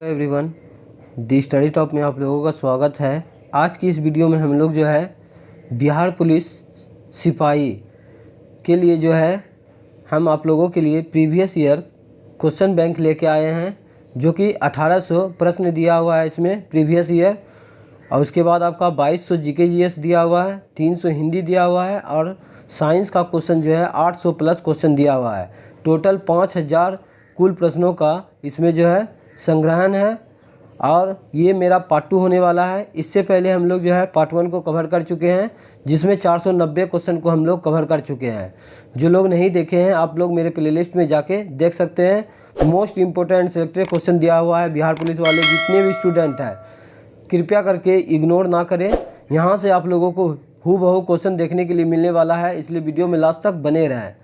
Everyone, दी study top में आप लोगों का स्वागत है। आज की इस वीडियो में हम लोग जो है बिहार पुलिस सिपाही के लिए जो है हम आप लोगों के लिए प्रीवियस ईयर क्वेश्चन बैंक लेके आए हैं, जो कि 1800 प्रश्न दिया हुआ है इसमें प्रीवियस ईयर। और उसके बाद आपका 2200 जीके जीएस दिया हुआ है, 300 हिंदी दिया हुआ है और साइंस का क्वेश्चन जो है 800 प्लस क्वेश्चन दिया हुआ है। टोटल 5000 कुल प्रश्नों का इसमें जो है संग्रहण है। और ये मेरा पार्ट 2 होने वाला है। इससे पहले हम लोग जो है पार्ट 1 को कवर कर चुके हैं, जिसमें 490 क्वेश्चन को हम लोग कवर कर चुके हैं। जो लोग नहीं देखे हैं आप लोग मेरे प्लेलिस्ट में जाके देख सकते हैं। मोस्ट इम्पोर्टेंट सेलेक्टेड क्वेश्चन दिया हुआ है। बिहार पुलिस वाले जितने भी स्टूडेंट हैं कृपया करके इग्नोर ना करें। यहाँ से आप लोगों को हूबहू क्वेश्चन देखने के लिए मिलने वाला है, इसलिए वीडियो में लास्ट तक बने रहें।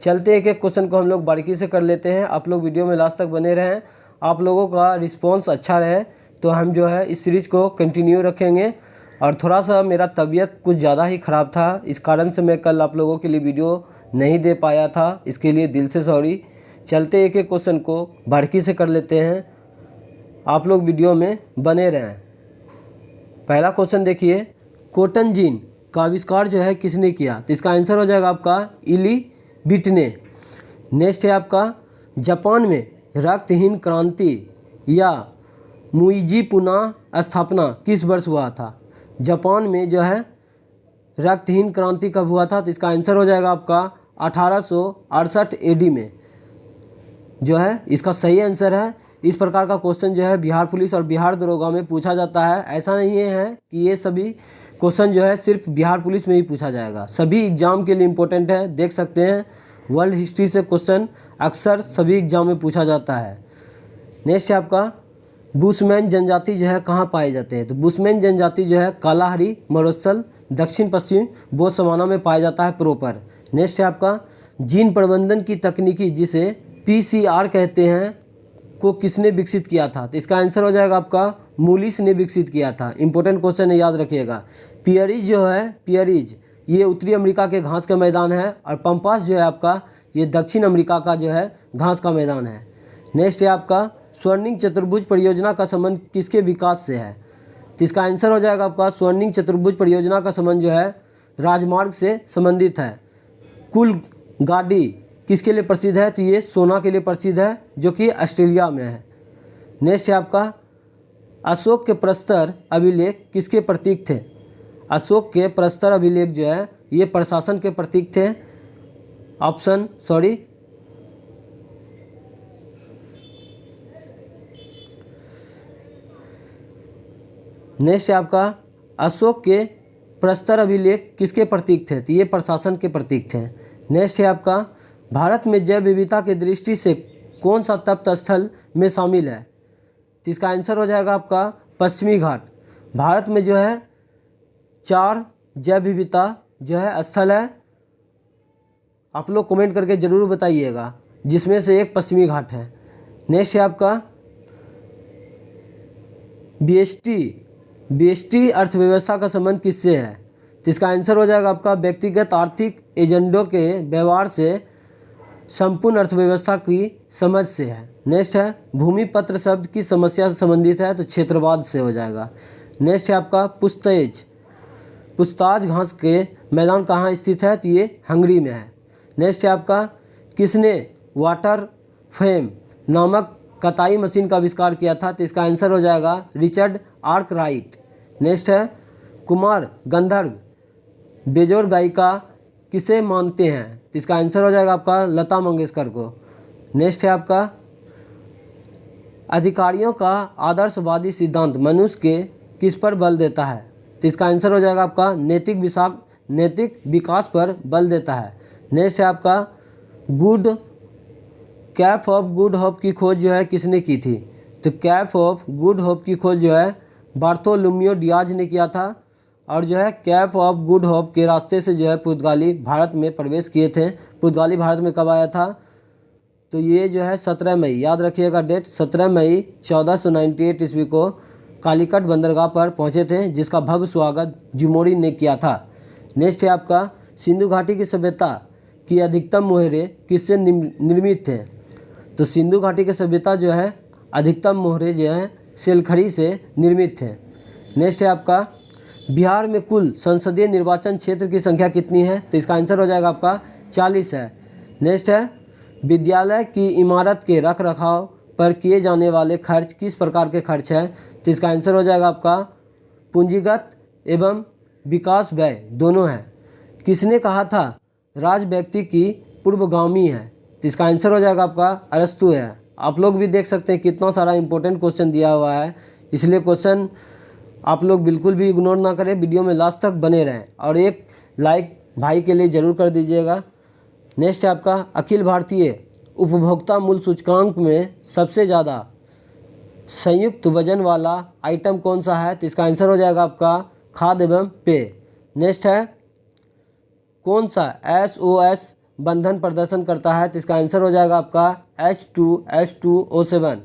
चलते एक एक क्वेश्चन को हम लोग बारीकी से कर लेते हैं। आप लोग वीडियो में लास्ट तक बने रहें। आप लोगों का रिस्पांस अच्छा रहे तो हम जो है इस सीरीज़ को कंटिन्यू रखेंगे। और थोड़ा सा मेरा तबीयत कुछ ज़्यादा ही ख़राब था, इस कारण से मैं कल आप लोगों के लिए वीडियो नहीं दे पाया था, इसके लिए दिल से सॉरी। चलते एक एक क्वेश्चन को बारीकी से कर लेते हैं, आप लोग वीडियो में बने रहें। पहला क्वेश्चन देखिए, कॉटन जीन का आविष्कार जो है किसने किया? तो इसका आंसर हो जाएगा आपका इली बिटने। नेक्स्ट है आपका, जापान में रक्तहीन क्रांति या मुइजी पुनः स्थापना किस वर्ष हुआ था? जापान में जो है रक्तहीन क्रांति कब हुआ था? तो इसका आंसर हो जाएगा आपका 1868 एडी में जो है इसका सही आंसर है। इस प्रकार का क्वेश्चन जो है बिहार पुलिस और बिहार दरोगा में पूछा जाता है। ऐसा नहीं है कि ये सभी क्वेश्चन जो है सिर्फ बिहार पुलिस में ही पूछा जाएगा, सभी एग्जाम के लिए इम्पोर्टेंट है। देख सकते हैं वर्ल्ड हिस्ट्री से क्वेश्चन अक्सर सभी एग्जाम में पूछा जाता है। नेक्स्ट है आपका, बुशमैन जनजाति जो है कहाँ पाए जाते हैं? तो बुशमैन जनजाति जो है कालाहारी, मरुस्थल, दक्षिण पश्चिम बोत्सवाना में पाया जाता है प्रॉपर। नेक्स्ट है आपका, जीन प्रबंधन की तकनीकी जिसे पीसीआर कहते हैं को किसने विकसित किया था? तो इसका आंसर हो जाएगा आपका मूलिस ने विकसित किया था। इंपॉर्टेंट क्वेश्चन है, याद रखिएगा। पियरीज जो है, पियरीज ये उत्तरी अमेरिका के घास का मैदान है और पंपास जो है आपका ये दक्षिण अमेरिका का जो है घास का मैदान है। नेक्स्ट है आपका, स्वर्णिम चतुर्भुज परियोजना का संबंध किसके विकास से है? तो इसका आंसर हो जाएगा आपका स्वर्णिम चतुर्भुज परियोजना का संबंध जो है राजमार्ग से संबंधित है। कुल गाड़ी किसके लिए प्रसिद्ध है? तो ये सोना के लिए प्रसिद्ध है, जो कि ऑस्ट्रेलिया में है। नेक्स्ट है आपका, अशोक के प्रस्तर अभिलेख किसके प्रतीक थे? अशोक के प्रस्तर अभिलेख जो है ये प्रशासन के प्रतीक थे। ऑप्शन सॉरी नेक्स्ट है आपका, अशोक के प्रस्तर अभिलेख किसके प्रतीक थे? तो ये प्रशासन के प्रतीक थे। नेक्स्ट है आपका, भारत में जैव विविधता की दृष्टि से कौन सा तप्त स्थल में शामिल है? तो इसका आंसर हो जाएगा आपका पश्चिमी घाट। भारत में जो है 4 जैव विविधता जो है स्थल है, आप लोग कमेंट करके ज़रूर बताइएगा, जिसमें से एक पश्चिमी घाट है। नेक्स्ट है आपका, बीएसटी अर्थव्यवस्था का संबंध किससे है? तो इसका आंसर हो जाएगा आपका व्यक्तिगत आर्थिक एजेंडों के व्यवहार से संपूर्ण अर्थव्यवस्था की समझ से है। नेक्स्ट है, भूमिपत्र शब्द की समस्या से संबंधित है, तो क्षेत्रवाद से हो जाएगा। नेक्स्ट है आपका, पुछताछ घास के मैदान कहाँ स्थित है? तो ये हंगरी में है। नेक्स्ट है आपका, किसने वाटर फ्रेम नामक कताई मशीन का आविष्कार किया था? तो इसका आंसर हो जाएगा रिचर्ड आर्कराइट। नेक्स्ट है, कुमार गंधर्व बेजोर गायिका किसे मानते हैं? तो इसका आंसर हो जाएगा आपका लता मंगेशकर को। नेक्स्ट है आपका, अधिकारियों का आदर्शवादी सिद्धांत मनुष्य के किस पर बल देता है? तो इसका आंसर हो जाएगा आपका नैतिक विकास पर बल देता है। नेक्स्ट है आपका, कैप ऑफ गुड होप की खोज जो है किसने की थी? तो कैप ऑफ गुड होप की खोज जो है बार्थोलोम्यू डियाज ने किया था। और जो है कैप ऑफ गुड होप के रास्ते से जो है पुर्तगाली भारत में प्रवेश किए थे। पुर्तगाली भारत में कब आया था? तो ये जो है 17 मई, याद रखिएगा डेट, 17 मई 1498 ईस्वी को कालीकट बंदरगाह पर पहुँचे थे, जिसका भव्य स्वागत जिमोरी ने किया था। नेक्स्ट है आपका, सिंधु घाटी की सभ्यता की अधिकतम मुहावरे किससे निर्मित थे? तो सिंधु घाटी की सभ्यता जो है अधिकतम मोहरे जो हैं सेलखड़ी से निर्मित थे। नेक्स्ट है आपका बिहार में कुल संसदीय निर्वाचन क्षेत्र की संख्या कितनी है? तो इसका आंसर हो जाएगा आपका 40 है। नेक्स्ट है विद्यालय की इमारत के रख रखाव पर किए जाने वाले खर्च किस प्रकार के खर्च हैं? तो इसका आंसर हो जाएगा आपका पूंजीगत एवं विकास व्यय दोनों है। किसने कहा था राज व्यक्ति की पूर्वगामी है? तो इसका आंसर हो जाएगा आपका अरस्तु है। आप लोग भी देख सकते हैं कितना सारा इंपॉर्टेंट क्वेश्चन दिया हुआ है, इसलिए क्वेश्चन आप लोग बिल्कुल भी इग्नोर ना करें, वीडियो में लास्ट तक बने रहें और एक लाइक भाई के लिए ज़रूर कर दीजिएगा। नेक्स्ट है आपका अखिल भारतीय उपभोक्ता मूल्य सूचकांक में सबसे ज़्यादा संयुक्त वजन वाला आइटम कौन सा है? तो इसका आंसर हो जाएगा आपका खाद्य एवं पेय। नेक्स्ट है कौन सा SOS बंधन प्रदर्शन करता है? तो इसका आंसर हो जाएगा आपका H2H2O7।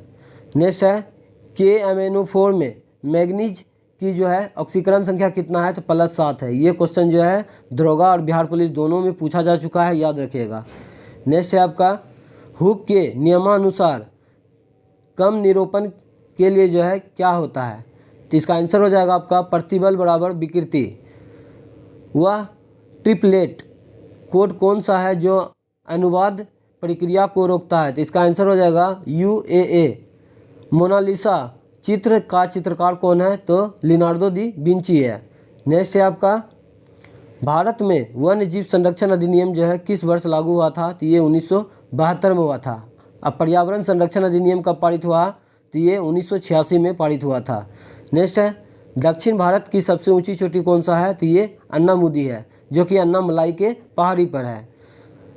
नेक्स्ट है KMNO4 में मैग्नीज की जो है ऑक्सीकरण संख्या कितना है? तो +7 है। ये क्वेश्चन जो है दरोगा और बिहार पुलिस दोनों में पूछा जा चुका है, याद रखिएगा। नेक्स्ट है आपका हुक के नियमानुसार कम निरूपण के लिए जो है क्या होता है? तो इसका आंसर हो जाएगा आपका प्रतिबल बराबर विकृति। वह ट्रिपलेट कोड कौन सा है जो अनुवाद प्रक्रिया को रोकता है? तो इसका आंसर हो जाएगा UAA। मोनालिसा चित्र का चित्रकार कौन है? तो लियोनार्डो दी विंची है। नेक्स्ट है आपका भारत में वन्य जीव संरक्षण अधिनियम जो है किस वर्ष लागू हुआ था? तो ये 1972 में हुआ था। अब पर्यावरण संरक्षण अधिनियम कब पारित हुआ? तो ये 1986 में पारित हुआ था। नेक्स्ट है दक्षिण भारत की सबसे ऊंची चोटी कौन सा है? तो ये अन्नामुदी है, जो कि अन्नामलाई के पहाड़ी पर है।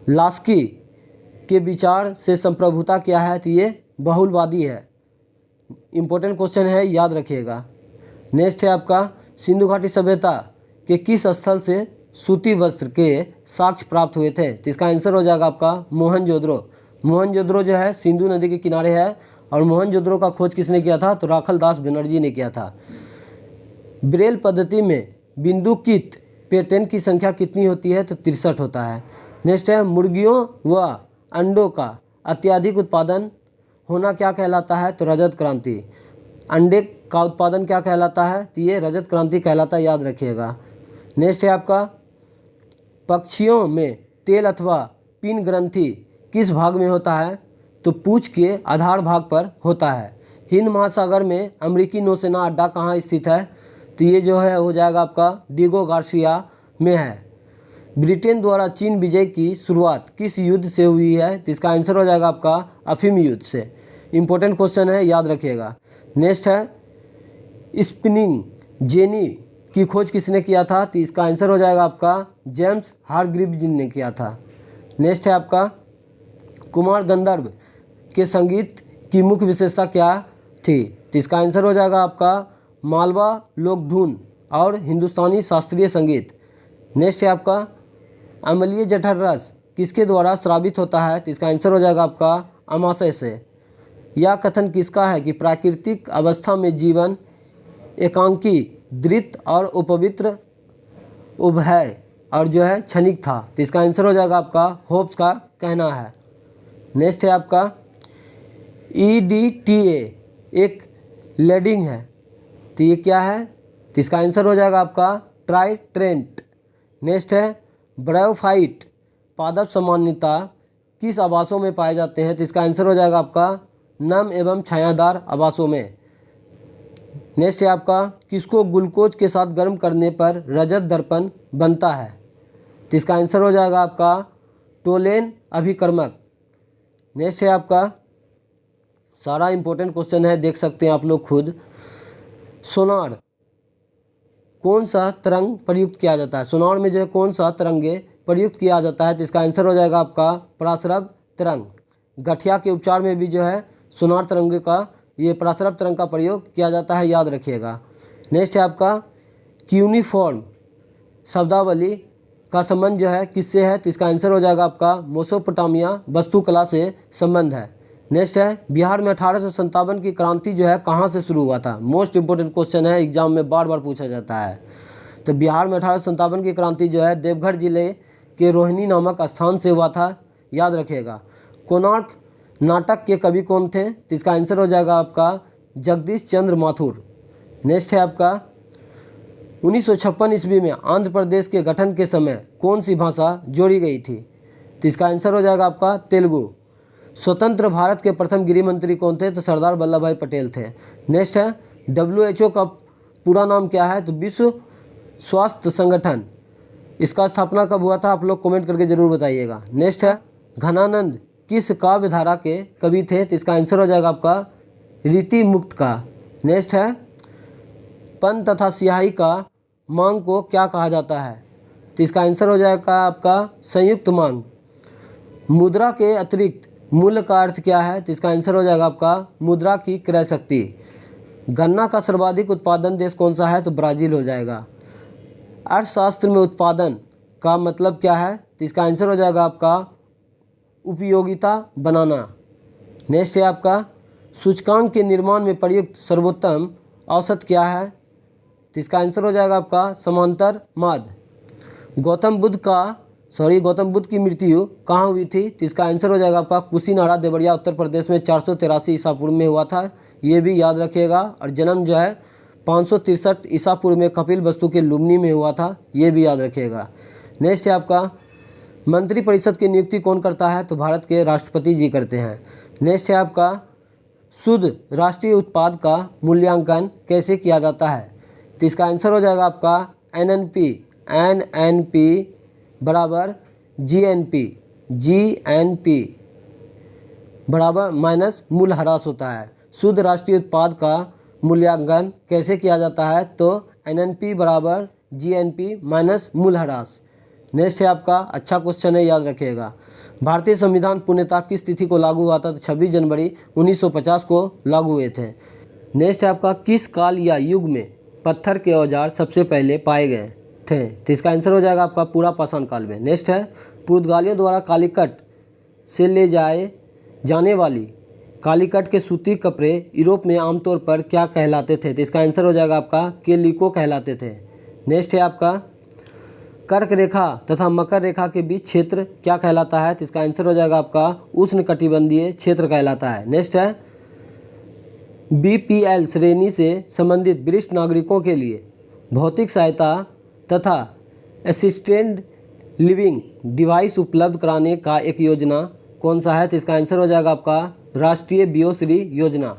लास्की के विचार से संप्रभुता क्या है? तो ये बहुलवादी है। इंपॉर्टेंट क्वेश्चन है, याद रखिएगा। नेक्स्ट है आपका सिंधु घाटी सभ्यता के किस स्थल से सूती वस्त्र के साक्ष्य प्राप्त हुए थे? तो इसका आंसर हो जाएगा आपका मोहनजोदड़ो। मोहनजोदड़ो जो है सिंधु नदी के किनारे है और मोहनजोदड़ो का खोज किसने किया था? तो राखल दास बनर्जी ने किया था। ब्रेल पद्धति में बिंदुकित पैटर्न की संख्या कितनी होती है? तो 63 होता है। नेक्स्ट है मुर्गियों व अंडों का अत्यधिक उत्पादन होना क्या कहलाता है? तो रजत क्रांति। अंडे का उत्पादन क्या कहलाता है? तो ये रजत क्रांति कहलाता है, याद रखिएगा। नेक्स्ट है आपका पक्षियों में तेल अथवा पिन ग्रंथि किस भाग में होता है? तो पूंछ के आधार भाग पर होता है। हिंद महासागर में अमेरिकी नौसेना अड्डा कहाँ स्थित है? तो ये जो है हो जाएगा आपका डिगो गार्सिया में है। ब्रिटेन द्वारा चीन विजय की शुरुआत किस युद्ध से हुई है? तो इसका आंसर हो जाएगा आपका अफीम युद्ध से। इंपॉर्टेंट क्वेश्चन है, याद रखिएगा। नेक्स्ट है स्पिनिंग जेनी की खोज किसने किया था? तो इसका आंसर हो जाएगा आपका जेम्स हारग्रीव्स ने किया था। नेक्स्ट है आपका कुमार गंधर्व के संगीत की मुख्य विशेषता क्या थी? तो इसका आंसर हो जाएगा आपका मालवा लोकधुन और हिंदुस्तानी शास्त्रीय संगीत। नेक्स्ट है आपका अम्लीय जठर रस किसके द्वारा स्रावित होता है? तो इसका आंसर हो जाएगा आपका अमाशय से। यह कथन किसका है कि प्राकृतिक अवस्था में जीवन एकांकी, दृत और उपवित्र उभय और जो है क्षणिक था? तो इसका आंसर हो जाएगा आपका होब्स का कहना है। नेक्स्ट है आपका EDTA एक लेडिंग है, तो ये क्या है? तो इसका आंसर हो जाएगा आपका ट्राइट्रेंट। नेक्स्ट है ब्रायोफाइट पादप सामान्यता किस आवासों में पाए जाते हैं? तो इसका आंसर हो जाएगा आपका नम एवं छायादार आवासों में। नेक्स्ट है आपका किसको ग्लूकोज के साथ गर्म करने पर रजत दर्पण बनता है? तो इसका आंसर हो जाएगा आपका टोलेन अभिकर्मक। नेक्स्ट है आपका सारा इंपॉर्टेंट क्वेश्चन है, देख सकते हैं आप लोग खुद। सोनार कौन सा तरंग प्रयुक्त किया जाता है? सोनार में जो है कौन सा तरंगे प्रयुक्त किया जाता है? तो इसका आंसर हो जाएगा आपका पराश्रव तरंग। गठिया के उपचार में भी जो है सोनार तरंग का ये पराश्रव तरंग का प्रयोग किया जाता है, याद रखिएगा। नेक्स्ट है आपका क्यूनिफॉर्म शब्दावली का संबंध जो है किससे है? तो इसका आंसर हो जाएगा आपका मेसोपोटामिया वास्तुकला से संबंध है। नेक्स्ट है बिहार में 1857 की क्रांति जो है कहाँ से शुरू हुआ था? मोस्ट इंपोर्टेंट क्वेश्चन है, एग्जाम में बार बार पूछा जाता है। तो बिहार में 1857 की क्रांति जो है देवघर जिले के रोहिणी नामक स्थान से हुआ था, याद रखिएगा। कोणार्क नाटक के कवि कौन थे? तो इसका आंसर हो जाएगा आपका जगदीश चंद्र माथुर। नेक्स्ट है आपका 1956 ईस्वी में आंध्र प्रदेश के गठन के समय कौन सी भाषा जोड़ी गई थी? तो इसका आंसर हो जाएगा आपका तेलुगु। स्वतंत्र भारत के प्रथम गृह मंत्री कौन थे? तो सरदार वल्लभ भाई पटेल थे। नेक्स्ट है WHO का पूरा नाम क्या है? तो विश्व स्वास्थ्य संगठन। इसका स्थापना कब हुआ था? आप लोग कमेंट करके जरूर बताइएगा। नेक्स्ट है घनानंद किस काव्य धारा के कवि थे? तो इसका आंसर हो जाएगा आपका रीति मुक्त का। नेक्स्ट है पेन तथा स्याही का मांग को क्या कहा जाता है? तो इसका आंसर हो जाएगा आपका संयुक्त मांग। मुद्रा के अतिरिक्त मूल्य का अर्थ क्या है? तो इसका आंसर हो जाएगा आपका मुद्रा की क्रय शक्ति। गन्ना का सर्वाधिक उत्पादन देश कौन सा है? तो ब्राज़ील हो जाएगा। अर्थशास्त्र में उत्पादन का मतलब क्या है? तो इसका आंसर हो जाएगा आपका उपयोगिता बनाना। नेक्स्ट है आपका सूचकांक के निर्माण में प्रयुक्त सर्वोत्तम औसत क्या है? तो इसका आंसर हो जाएगा आपका समांतर माध्य। गौतम बुद्ध की मृत्यु कहाँ हुई थी? तो इसका आंसर हो जाएगा आपका कुशीनाड़ा देवरिया उत्तर प्रदेश में 483 ईसा पूर्व में हुआ था। ये भी याद रखिएगा। और जन्म जो है 563 ईसा पूर्व में कपिल वस्तु के लुम्बिनी में हुआ था। ये भी याद रखिएगा। नेक्स्ट है आपका मंत्रिपरिषद की नियुक्ति कौन करता है? तो भारत के राष्ट्रपति जी करते हैं। नेक्स्ट है आपका शुद्ध राष्ट्रीय उत्पाद का मूल्यांकन कैसे किया जाता है? तो इसका आंसर हो जाएगा आपका NNP बराबर GNP बराबर माइनस मूल्यह्रास होता है। शुद्ध राष्ट्रीय उत्पाद का मूल्यांकन कैसे किया जाता है? तो NNP बराबर GNP माइनस मूल्यह्रास। नेक्स्ट है आपका अच्छा क्वेश्चन है, याद रखिएगा। भारतीय संविधान पूर्णतः किस तिथि को लागू हुआ था? तो 26 जनवरी 1950 को लागू हुए थे। नेक्स्ट है आपका किस काल या युग में पत्थर के औजार सबसे पहले पाए गए थे? तो इसका आंसर हो जाएगा आपका पूरा पाषाण काल में। नेक्स्ट है पुर्तगालियों द्वारा कालीकट से ले जाने वाली कालीकट के सूती कपड़े यूरोप में आमतौर पर क्या कहलाते थे? तो इसका आंसर हो जाएगा आपका केलिको कहलाते थे। नेक्स्ट है आपका कर्क रेखा तथा मकर रेखा के बीच क्षेत्र क्या कहलाता है? तो इसका आंसर हो जाएगा आपका उष्णकटिबंधीय क्षेत्र कहलाता है। नेक्स्ट है BPL श्रेणी से संबंधित वरिष्ठ नागरिकों के लिए भौतिक सहायता तथा असिस्टेड लिविंग डिवाइस उपलब्ध कराने का एक योजना कौन सा है? तो इसका आंसर हो जाएगा आपका राष्ट्रीय वयोश्री योजना।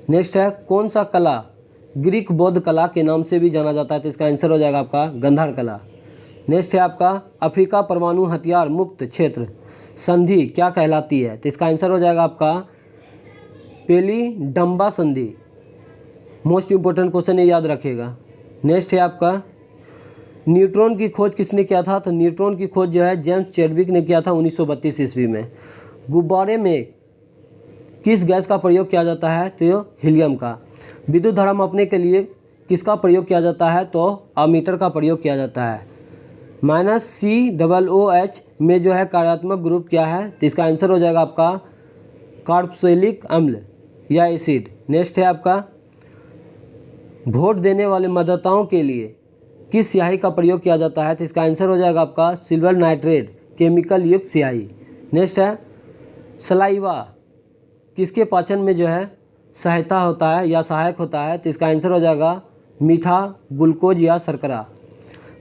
नेक्स्ट है कौन सा कला ग्रीक बौद्ध कला के नाम से भी जाना जाता है? तो इसका आंसर हो जाएगा आपका गंधर कला। नेक्स्ट है आपका अफ्रीका परमाणु हथियार मुक्त क्षेत्र संधि क्या कहलाती है? तो इसका आंसर हो जाएगा आपका पेली डम्बा संधि। मोस्ट इंपोर्टेंट क्वेश्चन है, याद रखिएगा। नेक्स्ट है आपका न्यूट्रॉन की खोज किसने किया था? तो न्यूट्रॉन की खोज जो है जेम्स चैडविक ने किया था 1932 ईस्वी में। गुब्बारे में किस गैस का प्रयोग किया जाता है? तो हीलियम का। विद्युत धारा मापने के लिए किसका प्रयोग किया जाता है? तो अमीटर का प्रयोग किया जाता है। -COOH में जो है कार्यात्मक ग्रुप क्या है? तो इसका आंसर हो जाएगा आपका कार्बोक्सिलिक अम्ल या एसिड। नेक्स्ट है आपका वोट देने वाले मतदाताओं के लिए किस स्याही का प्रयोग किया जाता है? तो इसका आंसर हो जाएगा आपका सिल्वर नाइट्रेट केमिकल युक्त स्याही। नेक्स्ट है सलाइवा किसके पाचन में जो है सहायता होता है या सहायक होता है? तो इसका आंसर हो जाएगा मीठा ग्लूकोज या शर्करा।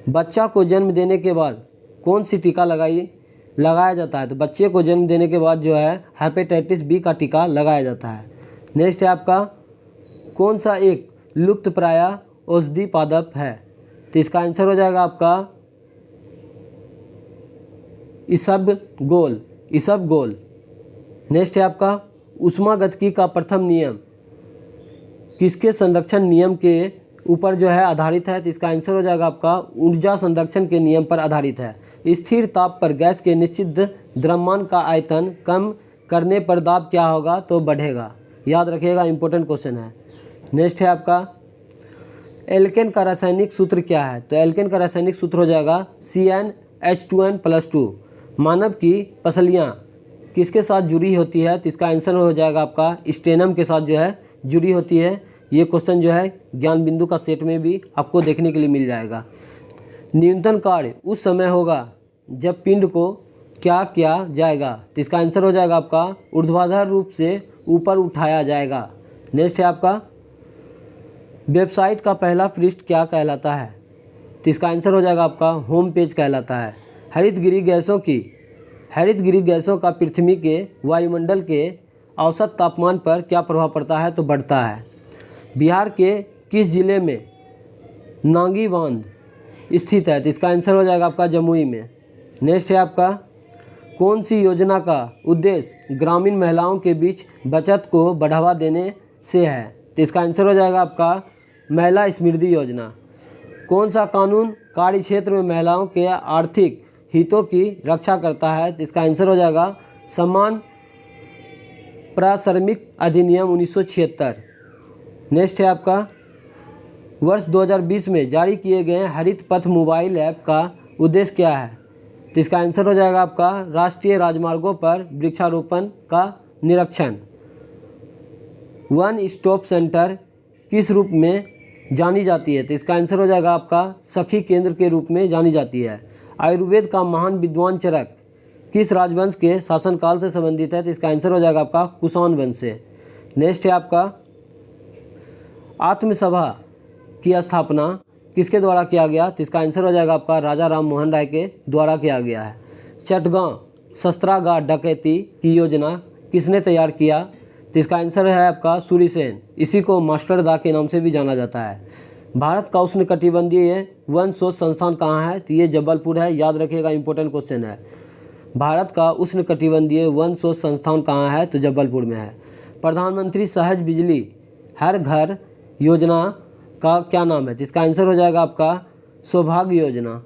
बच्चा को जन्म देने के बाद कौन सी टीका लगाया जाता है? तो बच्चे को जन्म देने के बाद जो है हेपेटाइटिस बी का टीका लगाया जाता है। नेक्स्ट है आपका कौन सा एक लुप्तप्राय औषधि पादप है? तो इसका आंसर हो जाएगा आपका इसबगोल। नेक्स्ट है आपका ऊष्मागतिकी का प्रथम नियम किसके संरक्षण नियम के ऊपर जो है आधारित है? तो इसका आंसर हो जाएगा आपका ऊर्जा संरक्षण के नियम पर आधारित है। स्थिर ताप पर गैस के निश्चित द्रव्यमान का आयतन कम करने पर दाब क्या होगा? तो बढ़ेगा। याद रखिएगा, इंपॉर्टेंट क्वेश्चन है। नेक्स्ट है आपका एल्केन का रासायनिक सूत्र क्या है? तो एल्केन का रासायनिक सूत्र हो जाएगा CnH2n+2। मानव की पसलियाँ किसके साथ जुड़ी होती है? तो इसका आंसर हो जाएगा आपका स्टेनम के साथ जो है जुड़ी होती है। ये क्वेश्चन जो है ज्ञान बिंदु का सेट में भी आपको देखने के लिए मिल जाएगा। न्यूनतम कार्य उस समय होगा जब पिंड को क्या किया जाएगा? तो इसका आंसर हो जाएगा आपका ऊर्ध्वाधर रूप से ऊपर उठाया जाएगा। नेक्स्ट है आपका वेबसाइट का पहला पृष्ठ क्या कहलाता है? तो इसका आंसर हो जाएगा आपका होम पेज कहलाता है। हरित गृह गैसों का पृथ्वी के वायुमंडल के औसत तापमान पर क्या प्रभाव पड़ता है? तो बढ़ता है। बिहार के किस जिले में नांगी बांध स्थित है? तो इसका आंसर हो जाएगा आपका जमुई में। नेक्स्ट है आपका कौन सी योजना का उद्देश्य ग्रामीण महिलाओं के बीच बचत को बढ़ावा देने से है? तो इसका आंसर हो जाएगा आपका महिला समृद्धि योजना। कौन सा कानून कार्य क्षेत्र में महिलाओं के आर्थिक हितों की रक्षा करता है? तो इसका आंसर हो जाएगा समान प्राश्रमिक अधिनियम 1976। नेक्स्ट है आपका वर्ष 2020 में जारी किए गए हरित पथ मोबाइल ऐप का उद्देश्य क्या है? तो इसका आंसर हो जाएगा आपका राष्ट्रीय राजमार्गों पर वृक्षारोपण का निरीक्षण। वन स्टॉप सेंटर किस रूप में जानी जाती है? तो इसका आंसर हो जाएगा आपका सखी केंद्र के रूप में जानी जाती है। आयुर्वेद का महान विद्वान चरक किस राजवंश के शासनकाल से संबंधित है? तो इसका आंसर हो जाएगा आपका कुषाण वंश से। नेक्स्ट है आपका आत्मसभा की स्थापना किसके द्वारा किया गया? तो इसका आंसर हो जाएगा आपका राजा राम मोहन राय के द्वारा किया गया है। चटगांव शस्त्रागार डकैती की योजना किसने तैयार किया? तो इसका आंसर है आपका सूर्यसेन। इसी को मास्टर दा के नाम से भी जाना जाता है। भारत का उष्णकटिबंधीय वन शोध संस्थान कहाँ है? तो ये जबलपुर है। याद रखिएगा, इंपॉर्टेंट क्वेश्चन है। भारत का उष्णकटिबंधीय वन शोध संस्थान कहाँ है? तो जबलपुर में है। प्रधानमंत्री सहज बिजली हर घर योजना का क्या नाम है? तो इसका आंसर हो जाएगा आपका सौभाग्य योजना।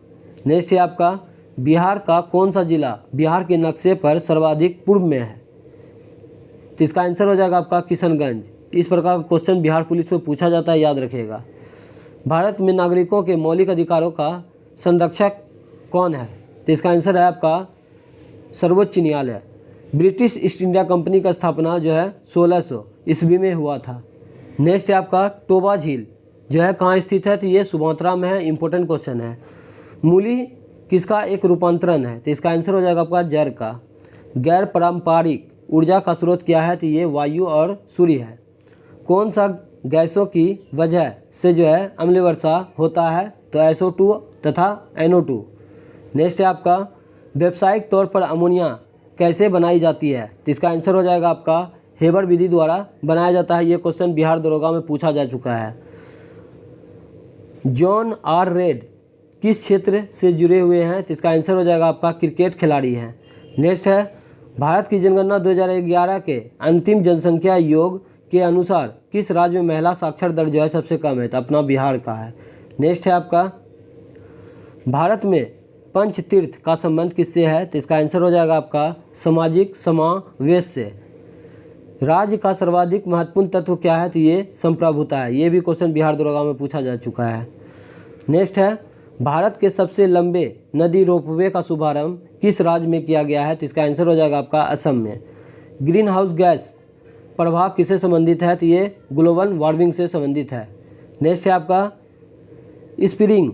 नेक्स्ट है आपका बिहार का कौन सा जिला बिहार के नक्शे पर सर्वाधिक पूर्व में है? तो इसका आंसर हो जाएगा आपका किशनगंज। इस प्रकार का क्वेश्चन बिहार पुलिस में पूछा जाता है, याद रखिएगा। भारत में नागरिकों के मौलिक अधिकारों का संरक्षक कौन है? तो इसका आंसर है आपका सर्वोच्च न्यायालय। ब्रिटिश ईस्ट इंडिया कंपनी का स्थापना जो है 1600 ईस्वी में हुआ था। नेक्स्ट है आपका टोबा झील जो है कहाँ स्थित है? तो ये सुमात्रा में है। इंपॉर्टेंट क्वेश्चन है। मूली किसका एक रूपांतरण है? तो इसका आंसर हो जाएगा आपका जर का। गैर पारंपरिक ऊर्जा का स्रोत क्या है? तो ये वायु और सूर्य है। कौन सा गैसों की वजह से जो है अम्ल वर्षा होता है? तो SO2 तथा NO2। नेक्स्ट है आपका व्यावसायिक तौर पर अमोनिया कैसे बनाई जाती है? तो इसका आंसर हो जाएगा आपका हेबर विधि द्वारा बनाया जाता है। ये क्वेश्चन बिहार दरोगा में पूछा जा चुका है। जॉन आर रेड किस क्षेत्र से जुड़े हुए हैं? तो इसका आंसर हो जाएगा आपका क्रिकेट खिलाड़ी हैं। नेक्स्ट है भारत की जनगणना 2011 के अंतिम जनसंख्या योग के अनुसार किस राज्य में महिला साक्षर दर जो है सबसे कम है? तो अपना बिहार का है। नेक्स्ट है आपका भारत में पंचतीर्थ का संबंध किससे है? तो इसका आंसर हो जाएगा आपका सामाजिक समावेश से। राज्य का सर्वाधिक महत्वपूर्ण तत्व क्या है? तो ये संप्रभुता है। ये भी क्वेश्चन बिहार दरोगा में पूछा जा चुका है। नेक्स्ट है भारत के सबसे लंबे नदी रोपवे का शुभारंभ किस राज्य में किया गया है? तो इसका आंसर हो जाएगा आपका असम में। ग्रीन हाउस गैस प्रभाव किससे संबंधित है? तो ये ग्लोबल वार्मिंग से संबंधित है। नेक्स्ट है आपका स्प्रिंग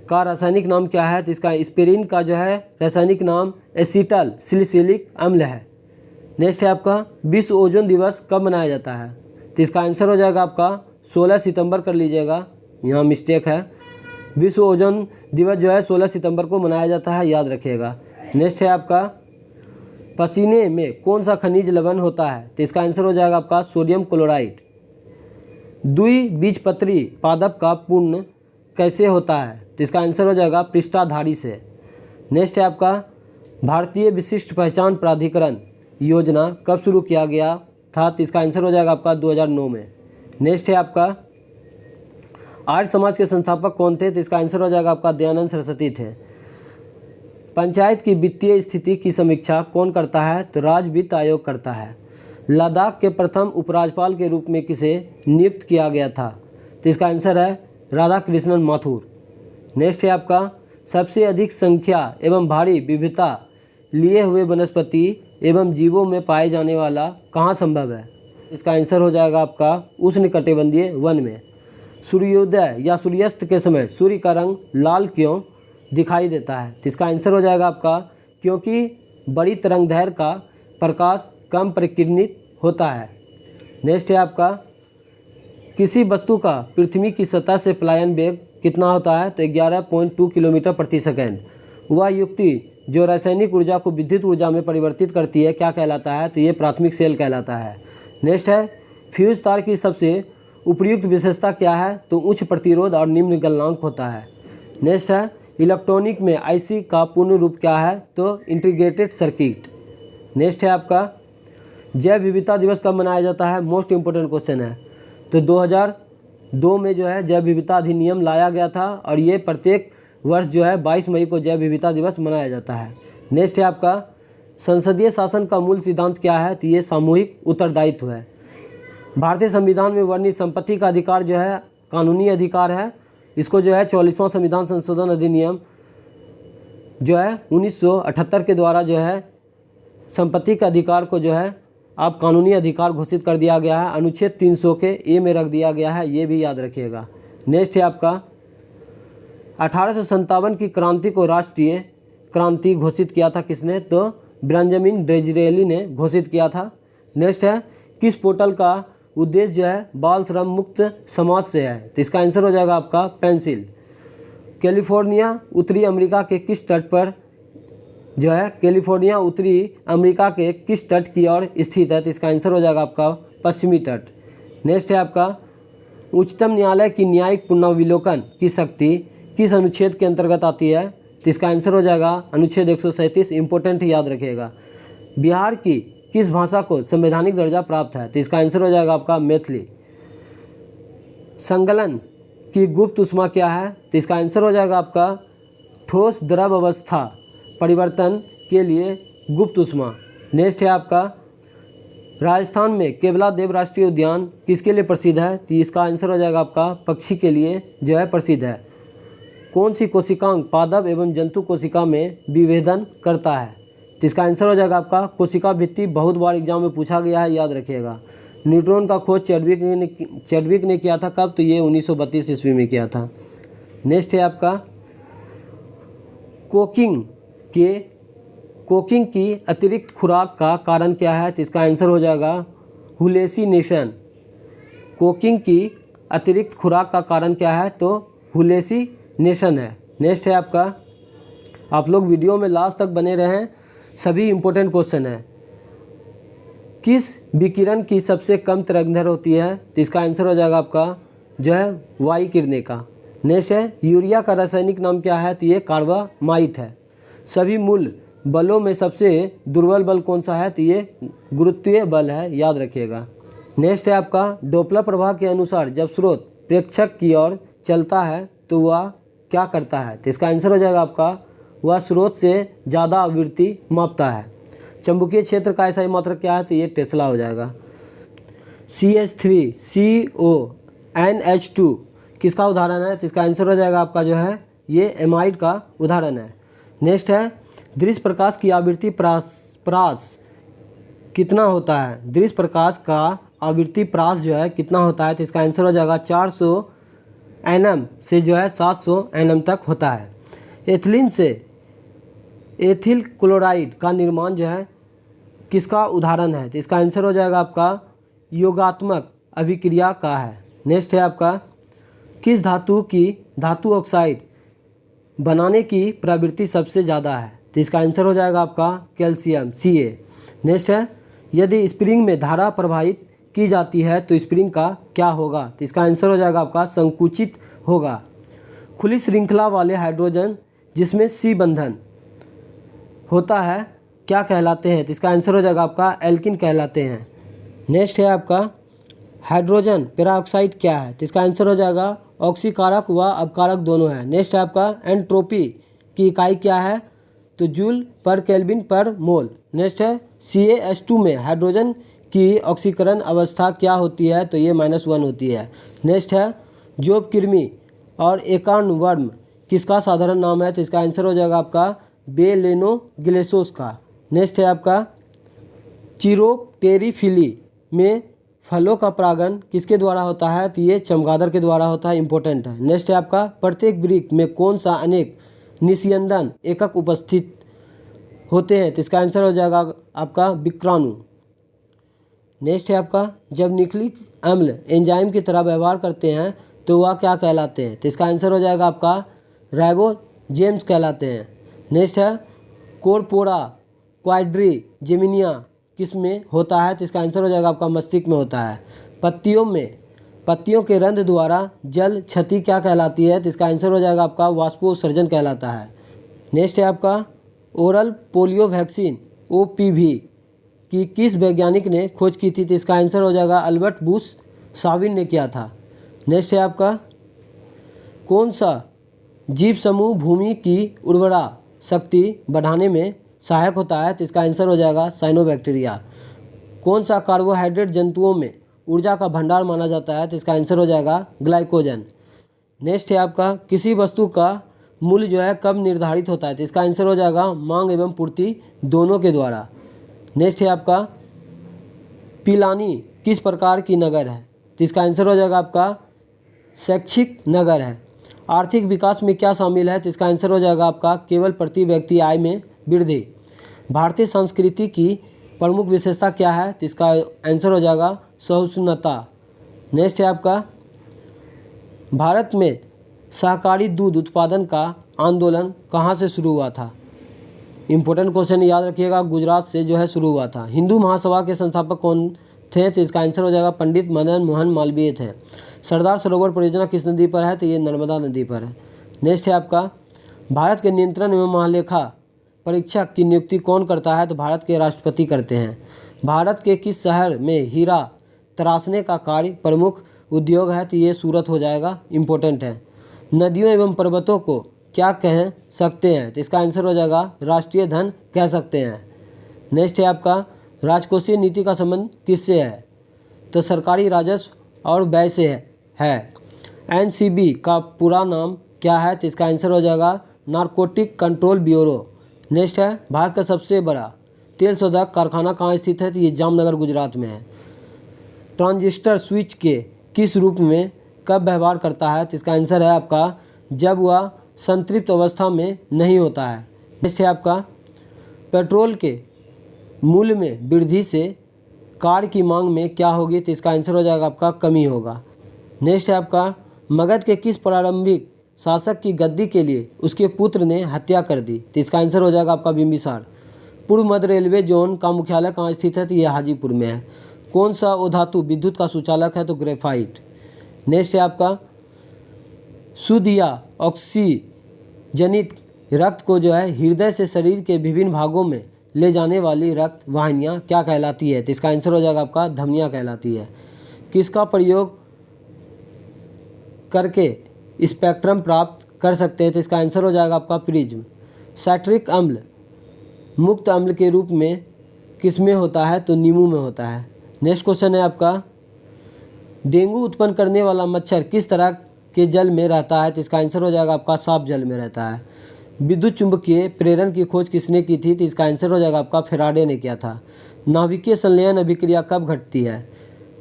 का रासायनिक नाम क्या है? तो इसका स्प्रिन का जो है रासायनिक नाम एसिटल सैलिसिलिक अम्ल है। नेक्स्ट है आपका विश्व ओजोन दिवस कब मनाया जाता है? तो इसका आंसर हो जाएगा आपका 16 सितंबर कर लीजिएगा, यहाँ मिस्टेक है। विश्व ओजोन दिवस जो है 16 सितंबर को मनाया जाता है, याद रखिएगा। नेक्स्ट है आपका पसीने में कौन सा खनिज लवण होता है? तो इसका आंसर हो जाएगा आपका सोडियम क्लोराइड। द्विबीजपत्री पादप का पूर्ण कैसे होता है? तो इसका आंसर हो जाएगा पृष्ठाधारी से। नेक्स्ट है आपका भारतीय विशिष्ट पहचान प्राधिकरण योजना कब शुरू किया गया था? तो इसका आंसर हो जाएगा आपका 2009 में। नेक्स्ट है आपका आर्य समाज के संस्थापक कौन थे? तो इसका आंसर हो जाएगा आपका दयानंद सरस्वती थे। पंचायत की वित्तीय स्थिति की समीक्षा कौन करता है? तो राज्य वित्त आयोग करता है। लद्दाख के प्रथम उपराज्यपाल के रूप में किसे नियुक्त किया गया था? तो इसका आंसर है राधा कृष्णन माथुर। नेक्स्ट है आपका सबसे अधिक संख्या एवं भारी विविधता लिए हुए वनस्पति एवं जीवों में पाए जाने वाला कहाँ संभव है? इसका आंसर हो जाएगा आपका उष्णकटिबंधीय वन में। सूर्योदय या सूर्यास्त के समय सूर्य का रंग लाल क्यों दिखाई देता है। तो इसका आंसर हो जाएगा आपका क्योंकि बड़ी तरंगदैर्घ्य का प्रकाश कम परिकिरणित होता है। नेक्स्ट है आपका किसी वस्तु का पृथ्वी की सतह से पलायन वेग कितना होता है? तो 11.2 किलोमीटर प्रति सेकंड। वह युक्ति जो रासायनिक ऊर्जा को विद्युत ऊर्जा में परिवर्तित करती है क्या कहलाता है? तो ये प्राथमिक सेल कहलाता है। नेक्स्ट है फ्यूज तार की सबसे उपयुक्त विशेषता क्या है? तो उच्च प्रतिरोध और निम्न गलनांक होता है। नेक्स्ट है इलेक्ट्रॉनिक में आईसी का पूर्ण रूप क्या है? तो इंटीग्रेटेड सर्किट। नेक्स्ट है आपका जैव विविधता दिवस कब मनाया जाता है? मोस्ट इम्पोर्टेंट क्वेश्चन है। तो 2002 में जो है जैव विविधता अधिनियम लाया गया था और ये प्रत्येक वर्ष जो है 22 मई को जैव विविधता दिवस मनाया जाता है। नेक्स्ट है आपका संसदीय शासन का मूल सिद्धांत क्या है? तो ये सामूहिक उत्तरदायित्व है। भारतीय संविधान में वर्णित संपत्ति का अधिकार जो है कानूनी अधिकार है। इसको जो है 44वां संविधान संशोधन अधिनियम जो है 1978 के द्वारा जो है संपत्ति के अधिकार को जो है आप कानूनी अधिकार घोषित कर दिया गया है। अनुच्छेद 300 के ए में रख दिया गया है, ये भी याद रखिएगा। नेक्स्ट है आपका 1857 की क्रांति को राष्ट्रीय क्रांति घोषित किया था किसने? तो बेंजामिन डिज़रेली ने घोषित किया था। नेक्स्ट है किस पोर्टल का उद्देश्य जो है बाल श्रम मुक्त समाज से है? तो इसका आंसर हो जाएगा आपका पेंसिल। कैलिफोर्निया उत्तरी अमेरिका के किस तट पर जो है कैलिफोर्निया उत्तरी अमेरिका के किस तट की ओर स्थित है? तो इसका आंसर हो जाएगा आपका पश्चिमी तट। नेक्स्ट है आपका उच्चतम न्यायालय की न्यायिक पुनर्विलोकन की शक्ति किस अनुच्छेद के अंतर्गत आती है? तो इसका आंसर हो जाएगा अनुच्छेद 137। इंपॉर्टेंट याद रखिएगा। बिहार की किस भाषा को संवैधानिक दर्जा प्राप्त है? तो इसका आंसर हो जाएगा आपका मैथिली। संगलन की गुप्त ऊष्मा क्या है? तो इसका आंसर हो जाएगा आपका ठोस द्रव अवस्था परिवर्तन के लिए गुप्त ऊष्मा। नेक्स्ट है आपका राजस्थान में केवलादेव राष्ट्रीय उद्यान किसके लिए प्रसिद्ध है? तो इसका आंसर हो जाएगा आपका पक्षी के लिए जो है प्रसिद्ध है। कौन सी कोशिकांग पादप एवं जंतु कोशिका में विभेदन करता है? तो इसका आंसर हो जाएगा आपका कोशिका भित्ति। बहुत बार एग्जाम में पूछा गया है, याद रखिएगा। न्यूट्रॉन का खोज चैडविक ने किया था कब? तो ये 1932 ईस्वी में किया था। नेक्स्ट है आपका कोकिंग की अतिरिक्त खुराक का कारण क्या है? तो इसका आंसर हो जाएगा हुलेसिनेशन। कोकिंग की अतिरिक्त खुराक का कारण क्या है? तो हुलेसिनेशन है। नेक्स्ट है आपका आप लोग वीडियो में लास्ट तक बने रहें, सभी इंपॉर्टेंट क्वेश्चन है। किस विकिरण की सबसे कम तरंगदैर्घ्य होती है? तो इसका आंसर हो जाएगा आपका जो है वाई किरणें का। नेक्स्ट है यूरिया का रासायनिक नाम क्या है? तो ये कार्बामाइट है। सभी मूल बलों में सबसे दुर्बल बल कौन सा है? तो ये गुरुत्वीय बल है, याद रखिएगा। नेक्स्ट है आपका डोपलर प्रभाव के अनुसार जब स्रोत प्रेक्षक की ओर चलता है तो वह क्या करता है? तो इसका आंसर हो जाएगा आपका वह स्रोत से ज़्यादा आवृत्ति मापता है। चुंबकीय क्षेत्र का ऐसा ही मात्रक क्या है? तो ये टेस्ला हो जाएगा। CH3CONH2 किसका उदाहरण है? तो इसका आंसर हो जाएगा आपका जो है ये एमाइड का उदाहरण है। नेक्स्ट है दृश्य प्रकाश की आवृत्ति प्रास कितना होता है? दृश्य प्रकाश का आवृत्ति प्रास जो है कितना होता है? तो इसका आंसर हो जाएगा 400 nm से जो है 700 nm तक होता है। एथिलीन से एथिल क्लोराइड का निर्माण जो है किसका उदाहरण है? तो इसका आंसर हो जाएगा आपका योगात्मक अभिक्रिया का है। नेक्स्ट है आपका किस धातु की धातु ऑक्साइड बनाने की प्रवृत्ति सबसे ज़्यादा है? तो इसका आंसर हो जाएगा आपका कैल्शियम Ca। नेक्स्ट है यदि स्प्रिंग में धारा प्रवाहित की जाती है तो स्प्रिंग का क्या होगा? तो इसका आंसर हो जाएगा आपका संकुचित होगा। खुली श्रृंखला वाले हाइड्रोजन जिसमें C बंधन होता है क्या कहलाते हैं? तो इसका आंसर हो जाएगा आपका एल्किन कहलाते हैं। नेक्स्ट है आपका हाइड्रोजन पेरोक्साइड क्या है? तो इसका आंसर हो जाएगा ऑक्सीकारक व अपकारक दोनों है। नेक्स्ट है आपका एंट्रोपी की इकाई क्या है? तो जूल पर केल्विन पर मोल। नेक्स्ट है CaH2 में हाइड्रोजन की ऑक्सीकरण अवस्था क्या होती है? तो ये -1 होती है। नेक्स्ट है जोब कृमि और एकार्नवर्म किसका साधारण नाम है? तो इसका आंसर हो जाएगा आपका बेलेनोग्लेसोस का। नेक्स्ट है आपका चिरोप्टेरिफिली में फलों का परागण किसके द्वारा होता है? तो ये चमगादड़ के द्वारा होता है, इंपॉर्टेंट है। नेक्स्ट है आपका प्रत्येक वृक्क में कौन सा अनेक निस्यंदन एकक उपस्थित होते हैं, तो इसका आंसर हो जाएगा आपका विक्राणु। नेक्स्ट है आपका, जब न्यूक्लिक अम्ल एंजाइम की तरह व्यवहार करते हैं तो वह क्या कहलाते हैं, तो इसका आंसर हो जाएगा आपका राइबोजेम्स कहलाते हैं। नेक्स्ट है, कोरपोरा क्वाड्री जेमिनिया किस में होता है, तो इसका आंसर हो जाएगा आपका मस्तिष्क में होता है। पत्तियों के रंध्र द्वारा जल क्षति क्या कहलाती है, तो इसका आंसर हो जाएगा आपका वाष्पोत्सर्जन कहलाता है। नेक्स्ट है आपका, ओरल पोलियो वैक्सीन OPV की किस वैज्ञानिक ने खोज की थी, तो इसका आंसर हो जाएगा अल्बर्ट बुश साविन ने किया था। नेक्स्ट है आपका, कौन सा जीव समूह भूमि की उर्वरा शक्ति बढ़ाने में सहायक होता है, तो इसका आंसर हो जाएगा साइनोबैक्टीरिया। कौन सा कार्बोहाइड्रेट जंतुओं में ऊर्जा का भंडार माना जाता है, तो इसका आंसर हो जाएगा ग्लाइकोजन। नेक्स्ट है आपका, किसी वस्तु का मूल्य जो है कब निर्धारित होता है, तो इसका आंसर हो जाएगा मांग एवं पूर्ति दोनों के द्वारा। नेक्स्ट है आपका, पिलानी किस प्रकार की नगर है, तो इसका आंसर हो जाएगा आपका शैक्षिक नगर है। आर्थिक विकास में क्या शामिल है, तो इसका आंसर हो जाएगा आपका केवल प्रति व्यक्ति आय में वृद्धि। भारतीय संस्कृति की प्रमुख विशेषता क्या है, तो इसका आंसर हो जाएगा सहिष्णुता। नेक्स्ट है आपका, भारत में सहकारी दूध उत्पादन का आंदोलन कहाँ से शुरू हुआ था। इंपॉर्टेंट क्वेश्चन याद रखिएगा, गुजरात से जो है शुरू हुआ था। हिंदू महासभा के संस्थापक कौन थे, तो इसका आंसर हो जाएगा पंडित मदन मोहन मालवीय थे। सरदार सरोवर परियोजना किस नदी पर है, तो ये नर्मदा नदी पर है। नेक्स्ट है आपका, भारत के नियंत्रण एवं महालेखा परीक्षक की नियुक्ति कौन करता है, तो भारत के राष्ट्रपति करते हैं। भारत के किस शहर में हीरा तराशने का कार्य प्रमुख उद्योग है, तो ये सूरत हो जाएगा, इम्पोर्टेंट है। नदियों एवं पर्वतों को क्या कह सकते हैं, तो इसका आंसर हो जाएगा राष्ट्रीय धन कह सकते हैं। नेक्स्ट है आपका, राजकोषीय नीति का संबंध किससे है, तो सरकारी राजस्व और व्यय से है। NCB का पूरा नाम क्या है, तो इसका आंसर हो जाएगा नारकोटिक कंट्रोल ब्यूरो। नेक्स्ट है, भारत का सबसे बड़ा तेल शोधक कारखाना कहाँ स्थित है, तो ये जामनगर गुजरात में है। ट्रांजिस्टर स्विच के किस रूप में कब व्यवहार करता है, तो इसका आंसर है आपका जब वह संतृप्त अवस्था में नहीं होता है। नेक्स्ट है आपका, पेट्रोल के मूल्य में वृद्धि से कार की मांग में क्या होगी, तो इसका आंसर हो जाएगा आपका कमी होगा। नेक्स्ट है आपका, मगध के किस प्रारंभिक शासक की गद्दी के लिए उसके पुत्र ने हत्या कर दी, तो इसका आंसर हो जाएगा आपका बिंबिसार। पूर्व मध्य रेलवे जोन का मुख्यालय कहाँ स्थित है, तो यह हाजीपुर में है। कौन सा उधातु विद्युत का सुचालक है, तो ग्रेफाइट। नेक्स्ट है आपका, शुद्ध या ऑक्सीजनित रक्त को जो है हृदय से शरीर के विभिन्न भागों में ले जाने वाली रक्त वाहिनियाँ क्या कहलाती है, तो इसका आंसर हो जाएगा आपका धमनियाँ कहलाती है। किसका प्रयोग करके स्पेक्ट्रम प्राप्त कर सकते हैं, तो इसका आंसर हो जाएगा आपका प्रिज्म। साइट्रिक अम्ल मुक्त अम्ल के रूप में किस में होता है, तो नींबू में होता है। नेक्स्ट क्वेश्चन है आपका, डेंगू उत्पन्न करने वाला मच्छर किस तरह के जल में रहता है, तो इसका आंसर हो जाएगा आपका साफ जल में रहता है। विद्युत चुंबकीय प्रेरण की खोज किसने की थी, तो इसका आंसर हो जाएगा आपका फेराडे ने किया था। नाभिकीय संलयन अभिक्रिया कब घटती है,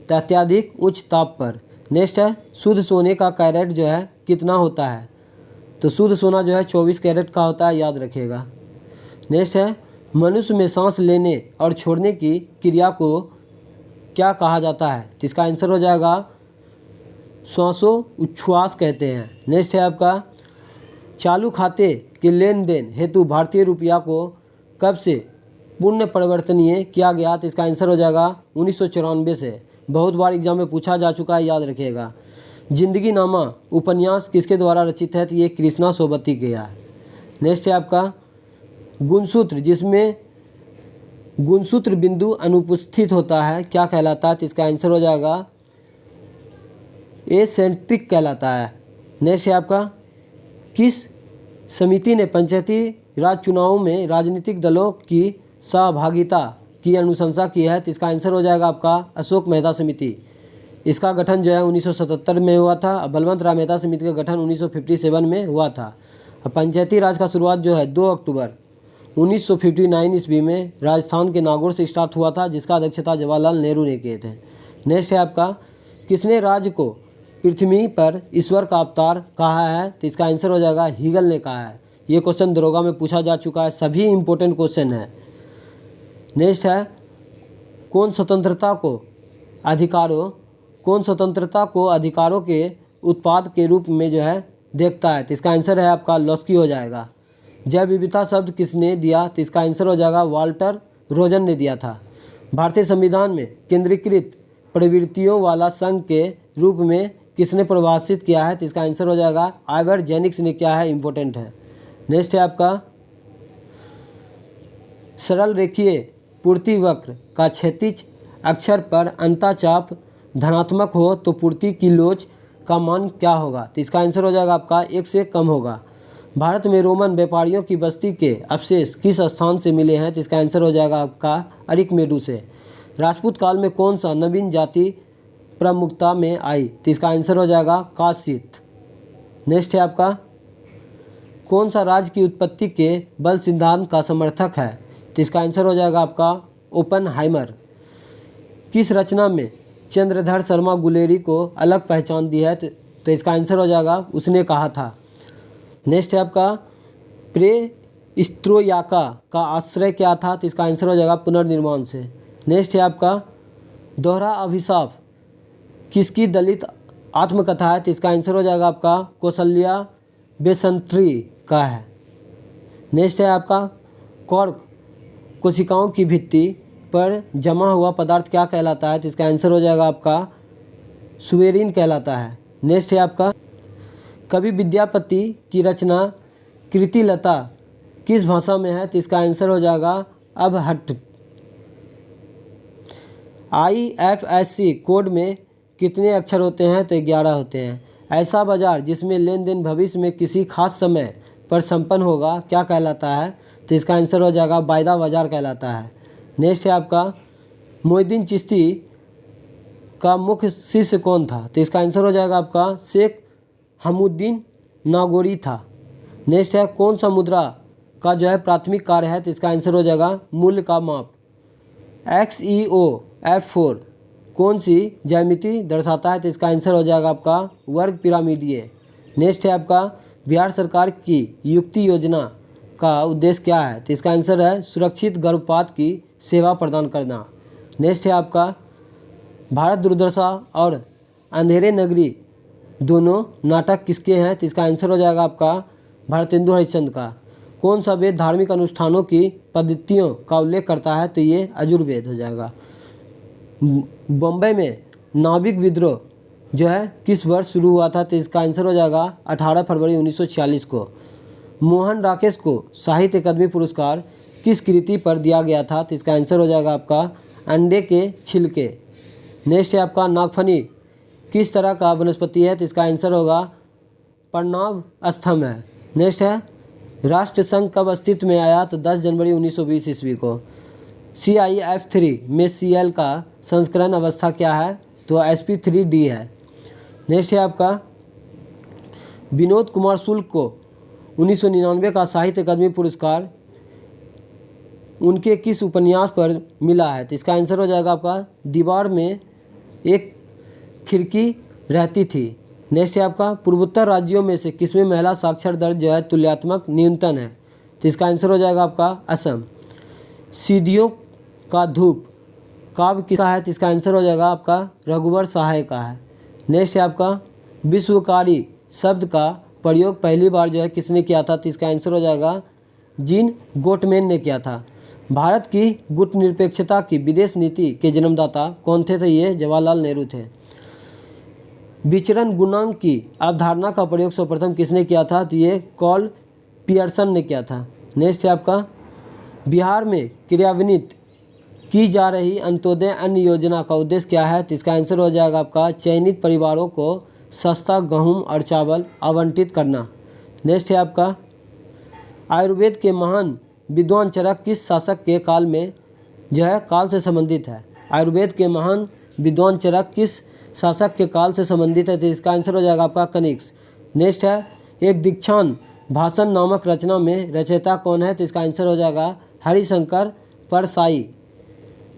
तो अत्यधिक उच्च ताप पर। नेक्स्ट है, शुद्ध सोने का कैरेट जो है कितना होता है, तो शुद्ध सोना जो है 24 कैरेट का होता है, याद रखिएगा। नेक्स्ट है, मनुष्य में सांस लेने और छोड़ने की क्रिया को क्या कहा जाता है, तो इसका आंसर हो जाएगा श्वासोच्छ्वास कहते हैं। नेक्स्ट है आपका, चालू खाते के लेन देन हेतु भारतीय रुपया को कब से पुनः परिवर्तनीय किया गया, तो इसका आंसर हो जाएगा 1994 से। बहुत बार एग्जाम में पूछा जा चुका है, याद रखिएगा। जिंदगी नामा उपन्यास किसके द्वारा रचित है, तो ये कृष्णा सोबती किया है। नेक्स्ट है आपका, गुणसूत्र जिसमें गुणसूत्र बिंदु अनुपस्थित होता है क्या कहलाता है, तो इसका आंसर हो जाएगा एसेंट्रिक कहलाता है। नेक्स्ट है आपका, किस समिति ने पंचायती राज चुनावों में राजनीतिक दलों की सहभागिता की अनुशंसा की है, तो इसका आंसर हो जाएगा आपका अशोक मेहता समिति। इसका गठन जो है 1977 में हुआ था। बलवंत राय मेहता समिति का गठन 1957 में हुआ था। पंचायती राज का शुरुआत जो है 2 अक्टूबर 1959 ईस्वी में राजस्थान के नागौर से स्टार्ट हुआ था, जिसका अध्यक्षता जवाहरलाल नेहरू ने किए थे। नेक्स्ट है आपका, किसने राज्य को पृथ्वी पर ईश्वर का अवतार कहा है, तो इसका आंसर हो जाएगा हीगल ने कहा है। ये क्वेश्चन दरोगा में पूछा जा चुका है, सभी इम्पोर्टेंट क्वेश्चन है। नेक्स्ट है कौन स्वतंत्रता को अधिकारों के उत्पाद के रूप में जो है देखता है, तो इसका आंसर है आपका लॉस्की हो जाएगा। जैव विविधता शब्द किसने दिया, तो इसका आंसर हो जाएगा वाल्टर रोजन ने दिया था। भारतीय संविधान में केंद्रीकृत प्रवृत्तियों वाला संघ के रूप में किसने परिभाषित किया है, तो इसका आंसर हो जाएगा आइवर जेनिक्स ने किया है, इंपॉर्टेंट है। नेक्स्ट है आपका सरल रेखीय पूर्ति वक्र का क्षैतिज अक्षर पर अंताचाप धनात्मक हो तो पूर्ति की लोच का मान क्या होगा, तो इसका आंसर हो जाएगा आपका 1 से कम होगा। भारत में रोमन व्यापारियों की बस्ती के अवशेष किस स्थान से मिले हैं, तो इसका आंसर हो जाएगा आपका अरिकमेडु से। राजपूत काल में कौन सा नवीन जाति प्रमुखता में आई, तो इसका आंसर हो जाएगा काशीत। नेक्स्ट है आपका कौन सा राज्य की उत्पत्ति के बल सिद्धांत का समर्थक है, तो इसका आंसर हो जाएगा आपका ओपनहाइमर। किस रचना में चंद्रधर शर्मा गुलेरी को अलग पहचान दी है, तो इसका आंसर हो जाएगा उसने कहा था। नेक्स्ट है आपका प्रेस्त्रोयाका का आश्रय क्या था, तो इसका आंसर हो जाएगा पुनर्निर्माण से। नेक्स्ट है आपका दोहरा अभिशाप किसकी दलित आत्मकथा है, तो इसका आंसर हो जाएगा आपका कौशल्या बेसंत्री का है। नेक्स्ट है आपका कॉर्क कोशिकाओं की भित्ति पर जमा हुआ पदार्थ क्या कहलाता है, तो इसका आंसर हो जाएगा आपका सुवेरिन कहलाता है। नेक्स्ट है आपका कवि विद्यापति की रचना कृतिलता किस भाषा में है, तो इसका आंसर हो जाएगा अबहट्ट। IFSC कोड में कितने अक्षर होते हैं, तो 11 होते हैं। ऐसा बाजार जिसमें लेन देन भविष्य में किसी खास समय पर संपन्न होगा क्या कहलाता है, तो इसका आंसर हो जाएगा वायदा बाजार कहलाता है। नेक्स्ट है आपका मोइनुद्दीन चिश्ती का मुख्य शिष्य कौन था, तो इसका आंसर हो जाएगा आपका शेख हमउद्दीन नागौरी था। नेक्स्ट है कौन सा मुद्रा का जो है प्राथमिक कार्य है, तो इसका आंसर हो जाएगा मूल्य का माप। XEOF4 कौन सी ज्यामिति दर्शाता है, तो इसका आंसर हो जाएगा आपका वर्ग पिरामिडीय। नेक्स्ट है आपका बिहार सरकार की युक्ति योजना का उद्देश्य क्या है, तो इसका आंसर है सुरक्षित गर्भपात की सेवा प्रदान करना। नेक्स्ट है आपका भारत दुर्दशा और अंधेरे नगरी दोनों नाटक किसके हैं, तो इसका आंसर हो जाएगा आपका भारतेंदु हरिश्चंद्र का। कौन सा वेद धार्मिक अनुष्ठानों की पद्धतियों का उल्लेख करता है, तो ये यजुर्वेद हो जाएगा। बम्बई में नाविक विद्रोह जो है किस वर्ष शुरू हुआ था, तो इसका आंसर हो जाएगा 18 फरवरी 1946 को। मोहन राकेश को साहित्य अकादमी पुरस्कार किस कृति पर दिया गया था, तो इसका आंसर हो जाएगा आपका अंडे के छिलके। नेक्स्ट है आपका नागफनी किस तरह का वनस्पति है, तो इसका आंसर होगा पर्णाव स्तंभ है। नेक्स्ट है राष्ट्र संघ कब अस्तित्व में आया, तो 10 जनवरी 1920 ईस्वी को। CIF3 में Cl का संस्करण अवस्था क्या है, तो sp3d है। नेक्स्ट है आपका विनोद कुमार शुक्ल को 1999 का साहित्य अकादमी पुरस्कार उनके किस उपन्यास पर मिला है, तो इसका आंसर हो जाएगा आपका दीवार में एक खिड़की रहती थी। नेक्स्ट है आपका पूर्वोत्तर राज्यों में से किसमें महिला साक्षर दर जो है तुल्यात्मक न्यूनतम है, तो इसका आंसर हो जाएगा आपका असम। सीढ़ियों का धूप काव्य किसका है, तो इसका आंसर हो जाएगा आपका रघुवर सहाय का है। नेक्स्ट है आपका विश्वकारी शब्द का प्रयोग पहली बार जो है किसने किया था, तो इसका आंसर हो जाएगा जीन गोटमैन ने किया था। भारत की गुटनिरपेक्षता की विदेश नीति के जन्मदाता कौन थे, तो ये जवाहरलाल नेहरू थे। विचरण गुणांक की अवधारणा का प्रयोग सर्वप्रथम किसने किया था, तो ये कॉल पियर्सन ने किया था। नेक्स्ट है आपका बिहार में क्रियान्वित की जा रही अंत्योदय अन्न योजना का उद्देश्य क्या है, तो इसका आंसर हो जाएगा आपका चयनित परिवारों को सस्ता गेहूं और चावल आवंटित करना। नेक्स्ट है आपका आयुर्वेद के महान विद्वान चरक किस शासक के काल में जो है काल से संबंधित है। आयुर्वेद के महान विद्वान चरक किस शासक के काल से संबंधित है, तो इसका आंसर हो जाएगा आपका कनिष्क। नेक्स्ट है एक दीक्षांत भाषण नामक रचना में रचयिता कौन है, तो इसका आंसर हो जाएगा हरिशंकर परसाई।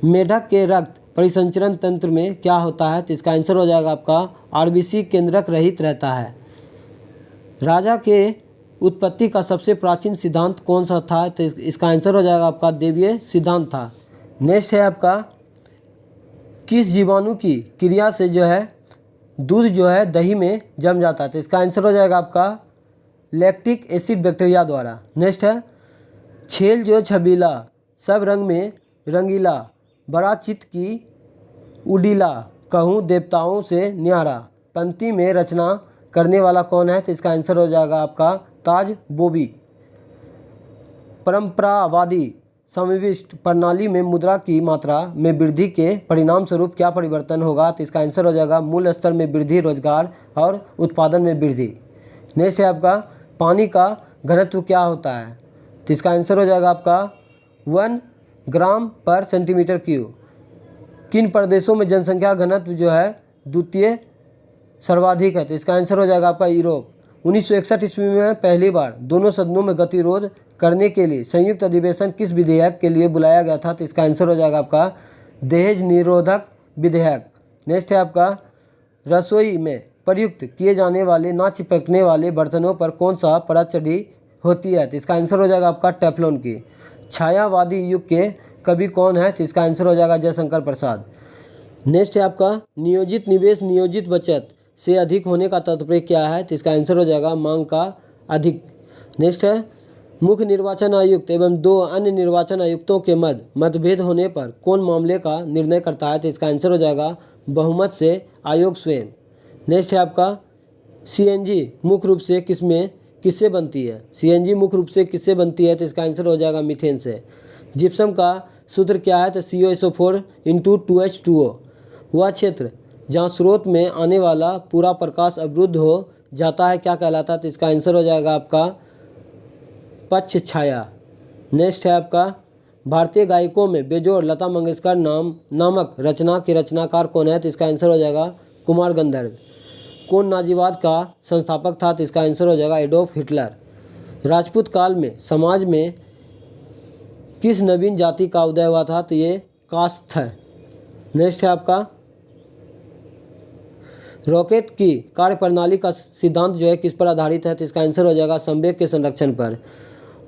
मेढक के रक्त परिसंचरण तंत्र में क्या होता है, तो इसका आंसर हो जाएगा आपका RBC केंद्रक रहित रहता है। राजा के उत्पत्ति का सबसे प्राचीन सिद्धांत कौन सा था? तो इसका आंसर हो जाएगा आपका दैवीय सिद्धांत था। नेक्स्ट है आपका, किस जीवाणु की क्रिया से जो है दूध जो है दही में जम जाता है? तो इसका आंसर हो जाएगा आपका लैक्टिक एसिड बैक्टीरिया द्वारा। नेक्स्ट है, छेल जो छबीला, सब रंग में रंगीला, बड़ा चित्त की उडीला, कहूँ देवताओं से न्यारा, पंक्ति में रचना करने वाला कौन है? तो इसका आंसर हो जाएगा आपका ताज बोबी। परंपरावादी समाविष्ट प्रणाली में मुद्रा की मात्रा में वृद्धि के परिणाम स्वरूप क्या परिवर्तन होगा? तो इसका आंसर हो जाएगा मूल स्तर में वृद्धि, रोजगार और उत्पादन में वृद्धि। नेक्स्ट है आपका, पानी का घनत्व क्या होता है? तो इसका आंसर हो जाएगा आपका 1 ग्राम पर सेंटीमीटर क्यूब। किन प्रदेशों में जनसंख्या घनत्व जो है द्वितीय सर्वाधिक है? तो इसका आंसर हो जाएगा आपका यूरोप। 1961 ईस्वी में पहली बार दोनों सदनों में गतिरोध करने के लिए संयुक्त अधिवेशन किस विधेयक के लिए बुलाया गया था? तो इसका आंसर हो जाएगा आपका दहेज निरोधक विधेयक। नेक्स्ट है आपका, रसोई में प्रयुक्त किए जाने वाले ना चिपकने वाले बर्तनों पर कौन सा परत चढ़ी होती है? तो इसका आंसर हो जाएगा आपका टेफ्लॉन की। छायावादी युग के कवि कौन है? तो इसका आंसर हो जाएगा जयशंकर प्रसाद। नेक्स्ट है आपका, नियोजित निवेश नियोजित बचत से अधिक होने का तात्पर्य क्या है? तो इसका आंसर हो जाएगा मांग का अधिक। नेक्स्ट है, मुख्य निर्वाचन आयुक्त एवं 2 अन्य निर्वाचन आयुक्तों के मध्य मतभेद होने पर कौन मामले का निर्णय करता है? तो इसका आंसर हो जाएगा बहुमत से आयोग स्वयं। नेक्स्ट है आपका, सीएनजी मुख्य रूप से किससे बनती है? सीएनजी मुख्य रूप से किससे बनती है? तो इसका आंसर हो जाएगा मीथेन से। जिप्सम का सूत्र क्या है? तो COSO4 × 2H2O। वह क्षेत्र जहाँ स्रोत में आने वाला पूरा प्रकाश अवरुद्ध हो जाता है क्या कहलाता है? तो इसका आंसर हो जाएगा आपका पक्ष छाया। नेक्स्ट है आपका, भारतीय गायकों में बेजोड़ लता मंगेशकर नामक रचना के रचनाकार कौन है? तो इसका आंसर हो जाएगा कुमार गंधर्व। कौन नाजीवाद का संस्थापक था? तो इसका आंसर हो जाएगा एडोल्फ हिटलर। राजपूत काल में समाज में किस नवीन जाति का उदय हुआ था? तो ये कास्थ है। नेक्स्ट है आपका, रॉकेट की कार्यप्रणाली का सिद्धांत जो है किस पर आधारित है? तो इसका आंसर हो जाएगा संवेग के संरक्षण पर।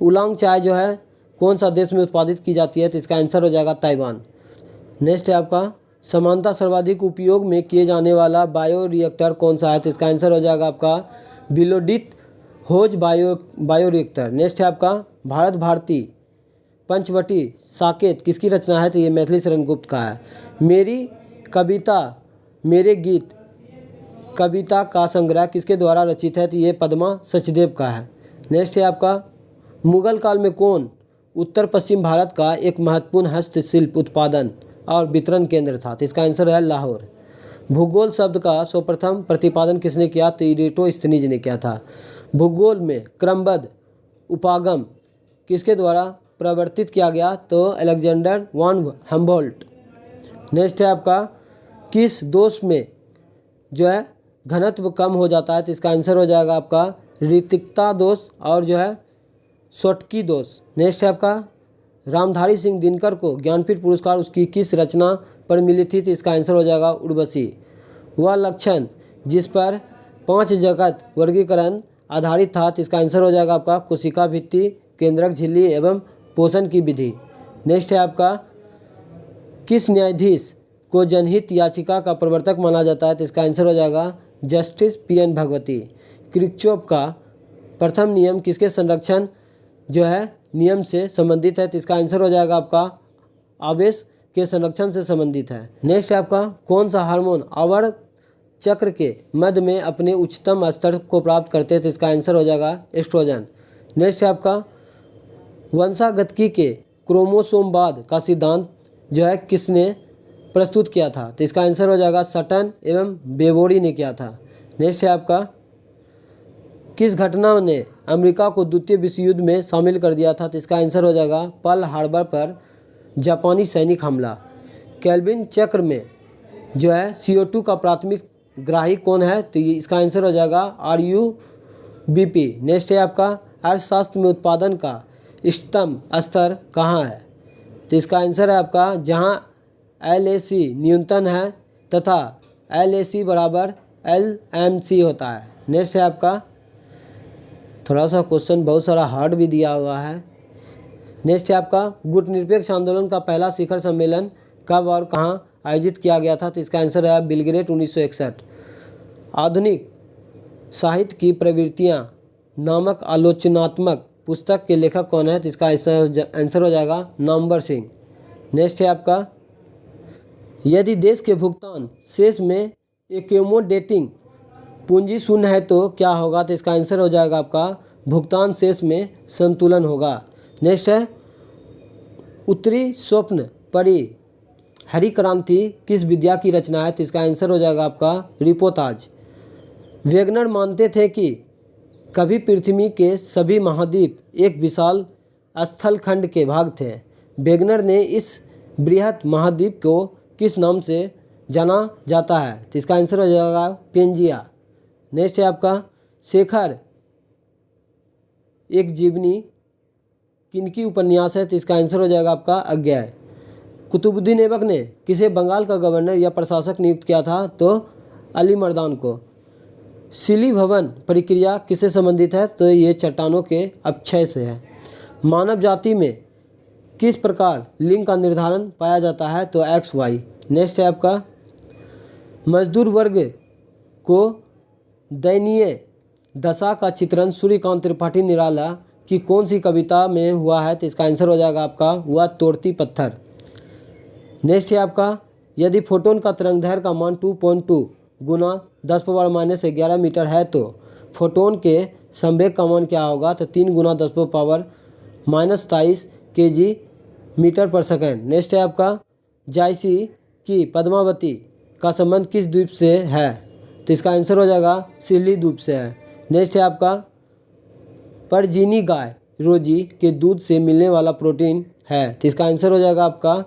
उलांग चाय जो है कौन सा देश में उत्पादित की जाती है? तो इसका आंसर हो जाएगा ताइवान। नेक्स्ट है आपका, समानता सर्वाधिक उपयोग में किए जाने वाला बायोरिएक्टर कौन सा है? तो इसका आंसर हो जाएगा आपका बिलोडित होज बायोरिएक्टर। नेक्स्ट है आपका, भारत भारती पंचवटी साकेत किसकी रचना है? तो ये मैथिली शरण गुप्त का है। मेरी कविता मेरे गीत कविता का संग्रह किसके द्वारा रचित है? तो ये पद्मा सचदेव का है। नेक्स्ट है आपका, मुगल काल में कौन उत्तर पश्चिम भारत का एक महत्वपूर्ण हस्तशिल्प उत्पादन और वितरण केंद्र था? तो इसका आंसर है लाहौर। भूगोल शब्द का सर्वप्रथम प्रतिपादन किसने किया? तो इरेटोस्थनीज ने किया था। भूगोल में क्रमबद्ध उपागम किसके द्वारा प्रवर्तित किया गया? तो अलेक्जेंडर वॉन हम्बोल्ट। नेक्स्ट है आपका, किस दोष में जो है घनत्व कम हो जाता है? तो इसका आंसर हो जाएगा आपका ऋतिकता दोष और जो है सोटकी दोष। नेक्स्ट है आपका, रामधारी सिंह दिनकर को ज्ञानपीठ पुरस्कार उसकी किस रचना पर मिली थी? तो इसका आंसर हो जाएगा उर्वशी। वह लक्षण जिस पर 5 जगत वर्गीकरण आधारित था? तो इसका आंसर हो जाएगा आपका कोशिका भित्ति, केंद्रक झिल्ली एवं पोषण की विधि। नेक्स्ट है आपका, किस न्यायाधीश को जनहित याचिका का प्रवर्तक माना जाता है? तो इसका आंसर हो जाएगा जस्टिस PN भगवती। क्रिक्चॉप का प्रथम नियम किसके संरक्षण जो है नियम से संबंधित है? तो इसका आंसर हो जाएगा आपका आवेश के संरक्षण से संबंधित है। नेक्स्ट है आपका, कौन सा हार्मोन आवर्त चक्र के मध्य में अपने उच्चतम स्तर को प्राप्त करते हैं? तो इसका आंसर हो जाएगा एस्ट्रोजन। नेक्स्ट है आपका, वंशागतिकी के क्रोमोसोमवाद का सिद्धांत जो है किसने प्रस्तुत किया था? तो इसका आंसर हो जाएगा सटन एवं बेबोरी ने किया था। नेक्स्ट है आपका, किस घटना ने अमेरिका को द्वितीय विश्व युद्ध में शामिल कर दिया था? तो इसका आंसर हो जाएगा पर्ल हार्बर पर जापानी सैनिक हमला। केल्विन चक्र में जो है CO2 का प्राथमिक ग्राही कौन है? तो इसका आंसर हो जाएगा RUBP। नेक्स्ट है आपका, अर्थशास्त्र में उत्पादन का इष्टतम स्तर कहाँ है? तो इसका आंसर है आपका जहाँ LAC न्यूनतम है तथा LAC बराबर LMC होता है। नेक्स्ट है आपका, थोड़ा सा क्वेश्चन बहुत सारा हार्ड भी दिया हुआ है। नेक्स्ट है आपका गुटनिरपेक्ष आंदोलन का पहला शिखर सम्मेलन कब और कहाँ आयोजित किया गया था? तो इसका आंसर है बेलग्रेड 1961। आधुनिक साहित्य की प्रवृत्तियाँ नामक आलोचनात्मक पुस्तक के लेखक कौन है? तो इसका आंसर हो जाएगा नामवर सिंह। नेक्स्ट है आपका यदि देश के भुगतान शेष में एकोमोडेटिंग पूंजी शून्य है तो क्या होगा? तो इसका आंसर हो जाएगा आपका भुगतान शेष में संतुलन होगा। नेक्स्ट है उत्तरी स्वप्न परी हरी क्रांति किस विद्या की रचना है? तो इसका आंसर हो जाएगा आपका रिपोर्टाज। वेगनर मानते थे कि कभी पृथ्वी के सभी महाद्वीप एक विशाल स्थलखंड के भाग थे। वेगनर ने इस बृहत महाद्वीप को किस नाम से जाना जाता है? तो इसका आंसर हो जाएगा पेंजिया। नेक्स्ट है आपका शेखर एक जीवनी किनकी उपन्यास है? तो इसका आंसर हो जाएगा आपका अज्ञेय। कुतुबुद्दीन ऐबक ने किसे बंगाल का गवर्नर या प्रशासक नियुक्त किया था? तो अली मर्दान को। सिली भवन प्रक्रिया किससे संबंधित है? तो ये चट्टानों के अपक्षय से है। मानव जाति में किस प्रकार लिंग का निर्धारण पाया जाता है? तो XY। नेक्स्ट है आपका मजदूर वर्ग को दयनीय दशा का चित्रण सूर्यकांत त्रिपाठी निराला की कौन सी कविता में हुआ है? तो इसका आंसर हो जाएगा आपका वह तोड़ती पत्थर। नेक्स्ट है आपका यदि फोटोन का तरंगदैर्घ्य का मान 2.2 गुना 10⁻⁻11 मीटर है तो फोटोन के संवेग का मान क्या होगा? तो 3 गुना 10⁻⁻23 kg मीटर पर सेकंड। नेक्स्ट है आपका जायसी की पद्मावती का संबंध किस द्वीप से है? तो इसका आंसर हो जाएगा सिल्ली द्वीप से है। नेक्स्ट है आपका परजीनी गाय रोजी के दूध से मिलने वाला प्रोटीन है। तो इसका आंसर हो जाएगा आपका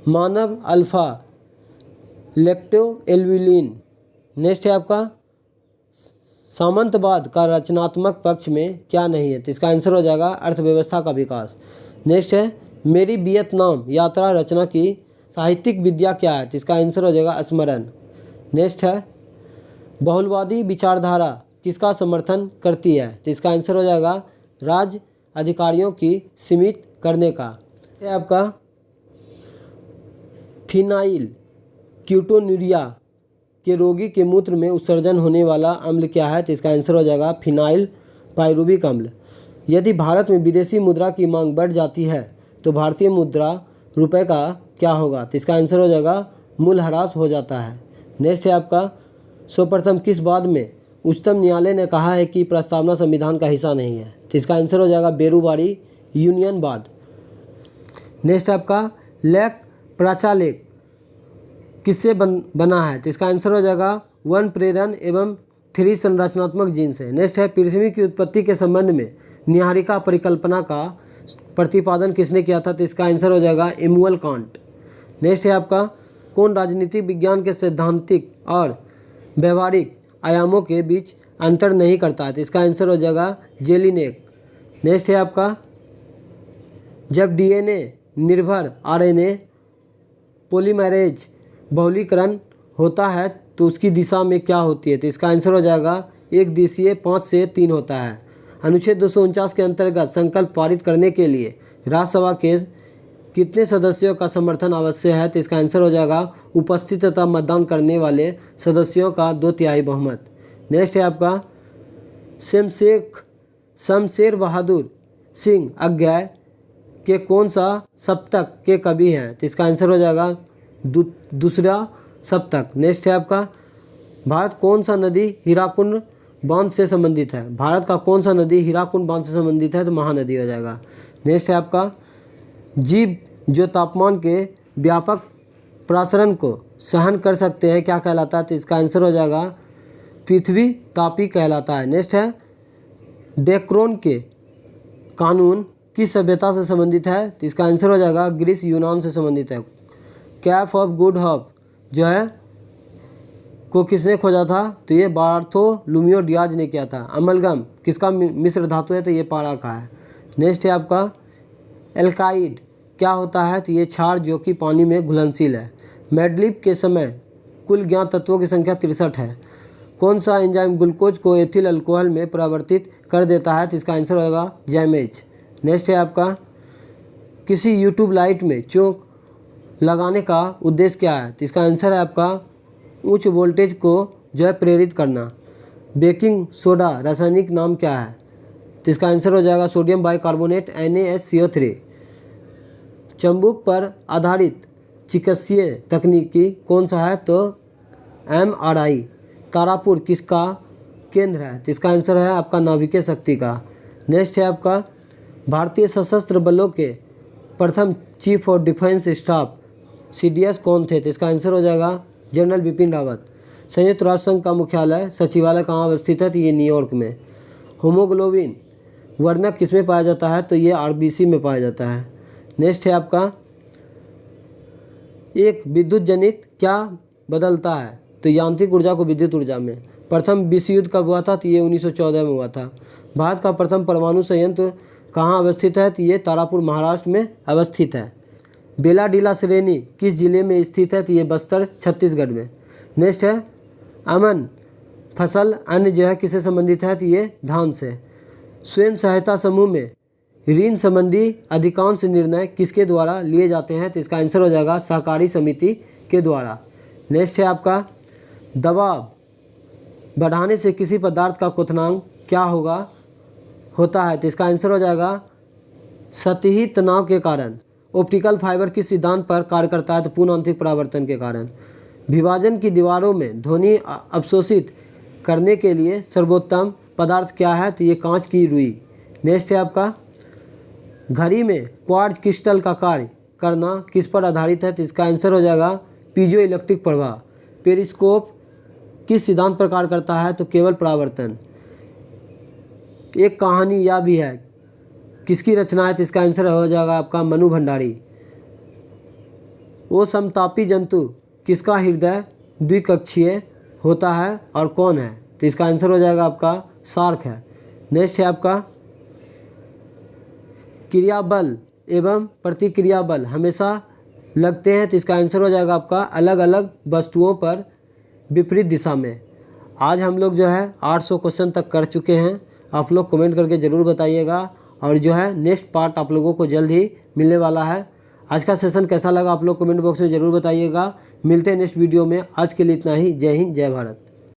मानव अल्फा लेक्टोएल्ब्यूलिन। नेक्स्ट है आपका सामंतवाद का रचनात्मक पक्ष में क्या नहीं है? तो इसका आंसर हो जाएगा अर्थव्यवस्था का विकास। नेक्स्ट है मेरी वियतनाम यात्रा रचना की साहित्यिक विद्या क्या है? तो इसका आंसर हो जाएगा स्मरण। नेक्स्ट है बहुलवादी विचारधारा किसका समर्थन करती है? तो इसका आंसर हो जाएगा राज्य अधिकारियों की सीमित करने का। है आपका फिनाइल क्यूटोन्यूरिया के रोगी के मूत्र में उत्सर्जन होने वाला अम्ल क्या है? तो इसका आंसर हो जाएगा फिनाइल पायरुविक अम्ल। यदि भारत में विदेशी मुद्रा की मांग बढ़ जाती है तो भारतीय मुद्रा रुपए का क्या होगा? तो इसका आंसर हो जाएगा मूल्यह्रास हो जाता है। नेक्स्ट है आपका सर्वप्रथम किस वाद में उच्चतम न्यायालय ने कहा है कि प्रस्तावना संविधान का हिस्सा नहीं है? तो इसका आंसर हो जाएगा बेरूबारी यूनियन वाद। नेक्स्ट है आपका लेख प्राचालेख किससे बना है? तो इसका आंसर हो जाएगा वन प्रेरण एवं 3 संरचनात्मक जीन से। नेक्स्ट है पृथ्वी की उत्पत्ति के संबंध में निहारिका परिकल्पना का प्रतिपादन किसने किया था? तो इसका आंसर हो जाएगा इमैनुअल कांट। नेक्स्ट है आपका कौन राजनीतिक विज्ञान के सैद्धांतिक और व्यवहारिक आयामों के बीच अंतर नहीं करता है? तो इसका आंसर हो जाएगा जेलिनेक। नेक्स्ट है आपका जब DNA निर्भर RNA पॉलीमरेज बहुलीकरण होता है तो उसकी दिशा में क्या होती है? तो इसका आंसर हो जाएगा एक दिशीय 5 से 3 होता है। अनुच्छेद 249 के अंतर्गत संकल्प पारित करने के लिए राज्यसभा के कितने सदस्यों का समर्थन आवश्यक है? तो इसका आंसर हो जाएगा उपस्थित तथा मतदान करने वाले सदस्यों का 2/3 बहुमत। नेक्स्ट है आपका शमशेर बहादुर सिंह अज्ञेय के कौन सा सप्तक के कवि हैं? तो इसका आंसर हो जाएगा दूसरा सप्तक। नेक्स्ट है आपका भारत कौन सा नदी हीराकुंड बांध से संबंधित है? भारत का कौन सा नदी हीराकुंड बांध से संबंधित है? तो महानदी हो जाएगा। नेक्स्ट है आपका जीव जो तापमान के व्यापक प्रसारण को सहन कर सकते हैं क्या कहलाता है? तो इसका आंसर हो जाएगा पृथ्वी तापी कहलाता है। नेक्स्ट है डेक्रोन के कानून किस सभ्यता से संबंधित है? तो इसका आंसर हो जाएगा ग्रीस यूनान से संबंधित है। कैप ऑफ गुड होप जो है को किसने खोजा था? तो ये बार्थोलोम्यू डियाज ने किया था। अमलगम किसका मिश्र धातु है? तो ये पारा का है। नेक्स्ट है आपका एल्काइड क्या होता है? तो ये क्षार जो कि पानी में घुलनशील है। मेडलिप के समय कुल ज्ञात तत्वों की संख्या 63 है। कौन सा एंजाइम ग्लूकोज को एथिल अल्कोहल में परिवर्तित कर देता है? तो इसका आंसर होगा जैमेज। नेक्स्ट है आपका, किसी यूट्यूब लाइट में चौक लगाने का उद्देश्य क्या है? तो इसका आंसर है आपका उच्च वोल्टेज को जो है प्रेरित करना। बेकिंग सोडा रासायनिक नाम क्या है? तो इसका आंसर हो जाएगा सोडियम बाइकार्बोनेट NaSCO3। चुंबक पर आधारित चिकित्सीय तकनीकी कौन सा है? तो MRI। तारापुर किसका केंद्र है? तो इसका आंसर है आपका नाभिकीय शक्ति का। नेक्स्ट है आपका, भारतीय सशस्त्र बलों के प्रथम chief of defence staff CDS कौन थे? तो इसका आंसर हो जाएगा जनरल बिपिन रावत। संयुक्त राष्ट्र संघ का मुख्यालय सचिवालय कहाँ अवस्थित है? तो ये न्यूयॉर्क में। होमोग्लोबिन वर्णक किस में पाया जाता है? तो ये RBC में पाया जाता है। नेक्स्ट है आपका, एक विद्युत जनित क्या बदलता है? तो यांत्रिक ऊर्जा को विद्युत ऊर्जा में। प्रथम विश्व युद्ध कब हुआ था? तो ये 1914 में हुआ था। भारत का प्रथम परमाणु संयंत्र कहाँ अवस्थित है? तो ये तारापुर महाराष्ट्र में अवस्थित है। बेलाडीला श्रेणी किस जिले में स्थित है? तो ये बस्तर छत्तीसगढ़ में। नेक्स्ट है, अमन फसल अन्य जो है किससे संबंधित है? तो ये धान से। स्वयं सहायता समूह में ऋण संबंधी अधिकांश निर्णय किसके द्वारा लिए जाते हैं? तो इसका आंसर हो जाएगा सहकारी समिति के द्वारा। नेक्स्ट है आपका, दबाव बढ़ाने से किसी पदार्थ का क्वथनांक क्या होता है? तो इसका आंसर हो जाएगा सतही तनाव के कारण। ऑप्टिकल फाइबर किस सिद्धांत पर कार्य करता है? तो पूर्ण आंतरिक परावर्तन के कारण। विभाजन की दीवारों में ध्वनि अवशोषित करने के लिए सर्वोत्तम पदार्थ क्या है? तो ये कांच की रुई। नेक्स्ट है आपका, घड़ी में क्वार्ट्ज क्रिस्टल का कार्य करना किस पर आधारित है? तो इसका आंसर हो जाएगा पीजो इलेक्ट्रिक प्रभाव। पेरिस्कोप किस सिद्धांत पर कार्य करता है? तो केवल परावर्तन। एक कहानी यह भी है किसकी रचना है? तो इसका आंसर हो जाएगा आपका मनु भंडारी। वो समतापी जंतु किसका हृदय द्विकक्षीय होता है और कौन है? तो इसका आंसर हो जाएगा आपका शार्क है। नेक्स्ट है आपका, क्रिया बल एवं प्रतिक्रिया बल हमेशा लगते हैं। तो इसका आंसर हो जाएगा आपका अलग अलग वस्तुओं पर विपरीत दिशा में। आज हम लोग जो है 800 क्वेश्चन तक कर चुके हैं। आप लोग कमेंट करके ज़रूर बताइएगा और जो है नेक्स्ट पार्ट आप लोगों को जल्द ही मिलने वाला है। आज का सेशन कैसा लगा आप लोग कमेंट बॉक्स में ज़रूर बताइएगा। मिलते हैं नेक्स्ट वीडियो में। आज के लिए इतना ही। जय हिंद, जय भारत।